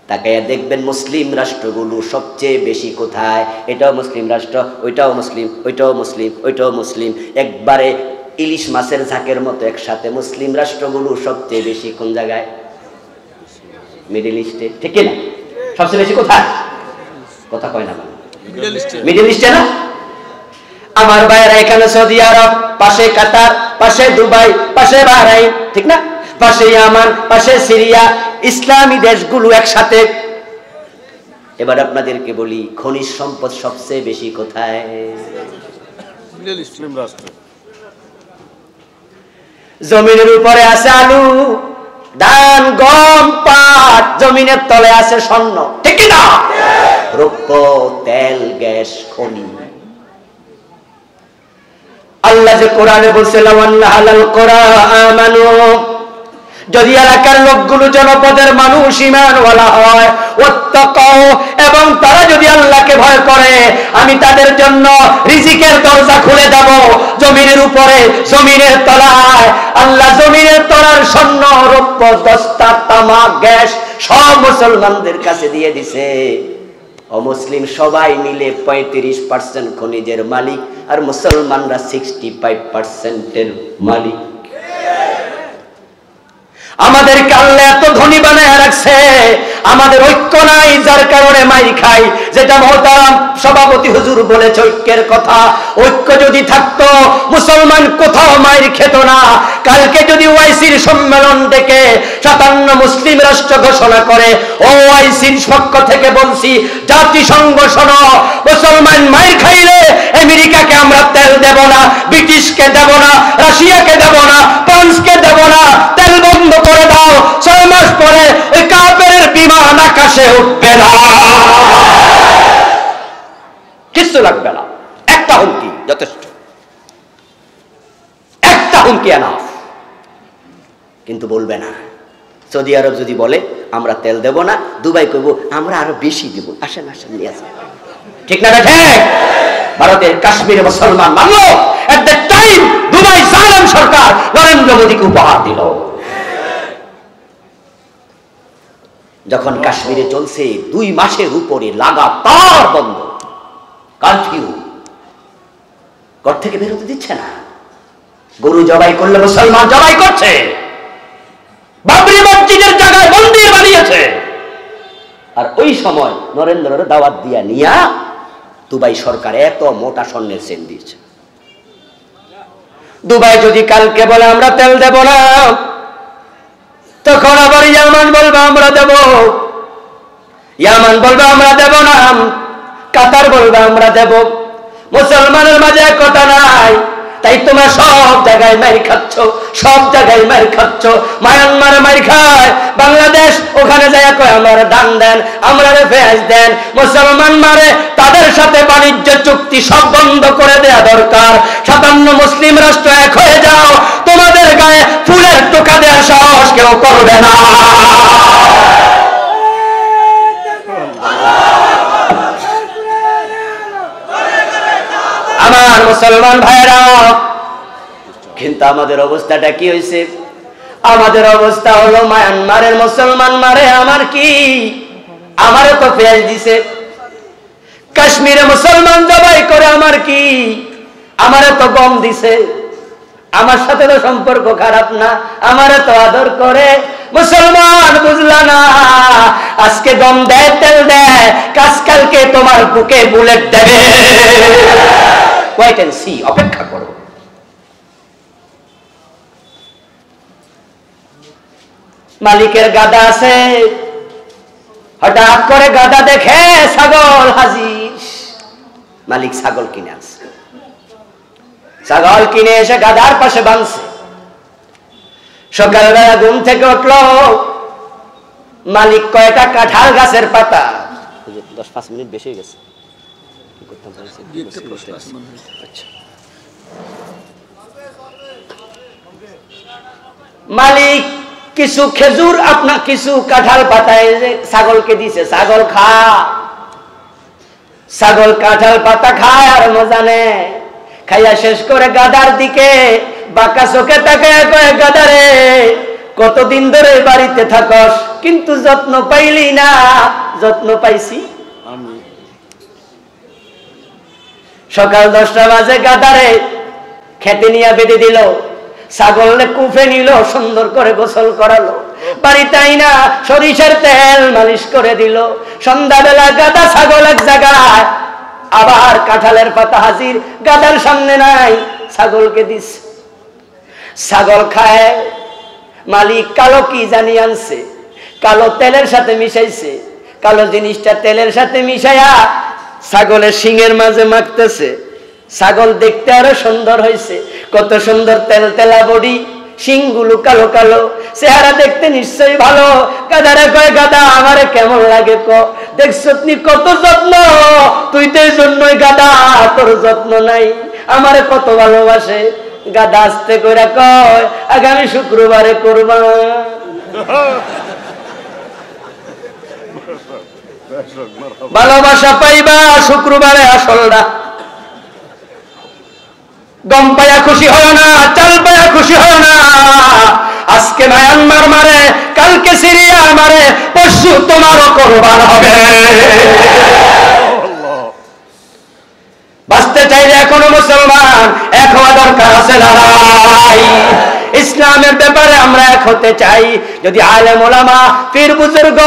Speaker 1: তাকাইয়া দেখবেন মুসলিম রাষ্ট্রগুলো সবচেয়ে বেশি কোথায়? এটাও মুসলিম রাষ্ট্র, ওইটাও মুসলিম, ওইটাও মুসলিম, ওইটাও মুসলিম, একবারে ইলিশ মাছের ঝাঁকের মতো একসাথে। মুসলিম রাষ্ট্রগুলো সবচেয়ে বেশি কোন জায়গায়? মিডল ইস্টে, ঠিক না? সবচেয়ে বেশি কোথায়? কথা কয় না, মিডল ইস্টে না? আমার ভাইয়েরা এখানে সৌদি আরব, পাশে কাতার, পাশে দুবাই, পাশে বাহরাইন, ঠিক না? পাশে ইয়ামান, পাশে সিরিয়া, ইসলামী দেশগুলো একসাথে। এবার আপনাদেরকে বলি, খনিজ সম্পদ সবচেয়ে বেশি কোথায়? জমিনের উপরে আছে আলু, ধান, গম, পাট, জমিনের তলে আছে স্বর্ণ, ঠিক না? রৌপ্য, তেল, গ্যাস, খনি। আল্লাহ যে কোরআনে বলছে, লাওয়ান্না আলাল কোরআমানু, যদি এলাকার লোকগুলো, জনপদের মানুষ ঈমানওয়ালা হয়, ওয়াত্তাকাউ, এবং তারা যদি আল্লাহকে ভয় করে, আমি তাদের জন্য রিজিকের দরজা খুলে দেব। জমিনের উপরে, জমিনের তলায়, আল্লাহ জমিনের তলার স্বর্ণ, রৌপ্য, দস্তা, তামা, গ্যাস সব মুসলমানদের কাছে দিয়ে দিছে। অমুসলিম সবাই মিলে 35% খনিজের মালিক, আর মুসলমানরা 65%-এর মালিক। আমাদেরকে আল্লাহ এত ধনী বানায় রাখছে, আমাদের ঐক্য নাই, যার কারণে মাইর খাই। যেটা মহতারাম সভাপতি হুজুর বলেছে ঐক্যের কথা, ঐক্য যদি থাকতো মুসলমান কোথাও মাইর খেত না। কালকে যদি ওআইসির সম্মেলন ডেকে 57 মুসলিম রাষ্ট্র ঘোষণা করে, ওআইসির পক্ষ থেকে বলছি জাতিসংঘ শোনো, মুসলমান মাইর খাইলে আমেরিকাকে আমরা তেল দেব না, ব্রিটিশকে দেব না, রাশিয়াকে দেব না, ফ্রান্সকে দেব না, তেল বন্ধ করে দাও। 6 মাস পরে ওই কাফেরের বিমান আকাশে উঠবে না, কিছু লাগবে না, একটা হুমকি যথেষ্ট, একটা হুমকি এনাফ। কিন্তু বলবে না। সৌদি আরব যদি বলে আমরা তেল দেব না, দুবাই কইব আমরা আরো বেশি দিব, আসেন আসেন নিয়ে আসেন, ঠিক না? ঠিক। ভারতের কাশ্মীরে মুসলমান মানলো, এট দ্য টাইম দুবাই জালেম সরকার নরেন্দ্র মোদীকে উপহার দিল। যখন কাশ্মীরে চলছে 2 মাসের উপরে লাগাতার বন্ধ, কারফিউ, ঘর থেকে বেরোতে দিচ্ছে না। গরু জবাই করলে মুসলমান জবাই করছে, বাবরি মসজিদের জায়গায় মন্দির বানিয়েছে। আর ওই সময় নরেন্দ্রের দাওয়াত দিয়া নিয়া দুবাই সরকার এত মোটা স্বর্ণের চেন দিয়েছে। দুবাই যদি কালকে বলে আমরা তেল দেব না, তখন আবার ইয়ামান বলবে আমরা দেব, ইয়ামান বলবে আমরা দেব না, কাতার বলবে আমরা দেব। মুসলমানের মাঝে কথা নাই, তাই তোমরা সব জায়গায় মার খাচ্ছ, সব জায়গায় মার খাচ্ছ। মায়ানমারে মার খায়, বাংলাদেশ ওখানে যায় কয় আমরা দান দেন, আমরা পেঁয়াজ দেন। মুসলমান মারে, তাদের সাথে বাণিজ্য চুক্তি সব বন্ধ করে দেয়া দরকার। 57 মুসলিম রাষ্ট্র এক হয়ে যাও, তোমাদের গায়ে ফুলের টোকা দেওয়ার সাহস কেউ করবে না। আমার মুসলমান ভাইরা, কিন্তু আমাদের অবস্থাটা কি হয়েছে? আমাদের অবস্থা হলো মায়ানমারের মুসলমান মারে আমার কি, আমারও তো পেঁয়াজ দিছে। কাশ্মীরে মুসলমান জবাই করে আমার কি, আমারও তো গম দিছে। আমার সাথে তো সম্পর্ক খারাপ না, আমারও তো আদর করে। মুসলমান বুঝলা না, আজকে গম দেয়, তেল দেয়, কালকে তোমার বুকে বুলেট দেবে। ওয়েট এন্ড সি, অপেক্ষা করো। মালিকের গাদা আছে, হঠাৎ করে গাদা দেখে ছাগল হাজির। মালিক ছাগল কিনে আনছে, ছাগল কিনে এসে গাদার পাশে বাঁধছে। সকালবেলা ঘুম থেকে উঠলো, মালিক কয়টা কাঁঠাল গাছের পাতা, 10-5 মিনিট বেশি হয়ে গেছে। মালিক কিছু খেজুর, আপনার কিছু কাঁঠাল পাতায় ছাগলকে দিছে, ছাগল খা। ছাগল কাঁঠাল পাতা খায় আর মজা নেয়। খাইয়া শেষ করে গাদার দিকে বাঁকা চোখে তাকায় কয়, গাদারে কতদিন ধরে বাড়িতে থাকস, কিন্তু যত্ন পাইলি না। যত্ন পাইছি আমি। সকাল 10টা বাজে গাদারে খেতে নিয়ে বেঁধে দিল, ছাগলে কুফে নিল, সুন্দর করে গোসল করালো, বাড়িতে আইনা সরিষার তেল মালিশ করে দিল। সন্ধ্যাবেলা গাদা ছাগল এক জায়গায়, আবার কাঁঠালের পাতা হাজির, গাদার সামনে নাই, ছাগলকে দিস। ছাগল খায়। মালিক কালো কি জানি আনছে, কালো তেলের সাথে মিশাইছে। কালো জিনিসটা তেলের সাথে মিশাইয়া ছাগলের শিঙের মাঝে মাখতেছে। ছাগল দেখতে আরো সুন্দর হয়েছে, কত সুন্দর তেল তেলা বডি, শিংগুলো কালো কালো, চেহারা দেখতে নিশ্চয়ই ভালো। গাদারে কয়, গাদা আমারে কেমন লাগে ক? দেখছো তুমি কত যত্ন, তুই তো এই জন্যই গাদা, তোর যত্ন নাই। আমারে কত ভালোবাসে। গাদা আস্তে করে কয়, আগামী শুক্রবারে করবা। ভালোবাসা পাইবা শুক্রবারে, আসল না। গম পায়া খুশি হয় না, চাল পায়া খুশি হয় না। আজকে মায়ানমার মারে, কালকে সিরিয়া মারে, পরশু তোমারও কোরবান হবে। বাঁচতে চাইলে এখনো মুসলমান এক হওয়া দরকার আছে না? ইসলামের ব্যাপারে আমরা এক হতে চাই। যদি আলেম ওলামা পীর বুজুর্গ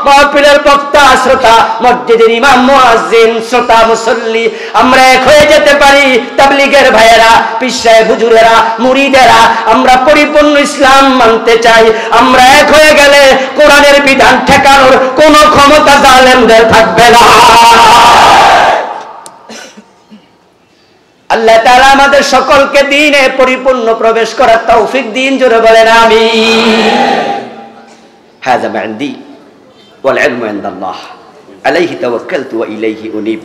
Speaker 1: মাহফিলের বক্তা শ্রোতা মসজিদের ইমাম মুয়াজ্জিন শ্রোতা মুসল্লি আমরা এক হয়ে যেতে পারি, তাবলীগের ভাইয়েরা পীর সাহেব হুজুরেরা মুরিদেরা আমরা পরিপূর্ণ ইসলাম মানতে চাই। আমরা এক হয়ে গেলে কোরআনের বিধান ঠেকানোর কোনো ক্ষমতা জালেমদের থাকবে না। আল্লাহ তাআলা আমাদের সকলকে দ্বীনে পরিপূর্ণ প্রবেশ করার তৌফিক দিন। জোরে বলেন আমিন। হাযা মা ইনদি ওয়াল ইলমু ইনদাল্লাহ আলাইহি তাওয়াক্কালতু ওয়া ইলাইহি উনীব।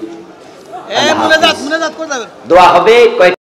Speaker 1: দোয়া হবে কয়েক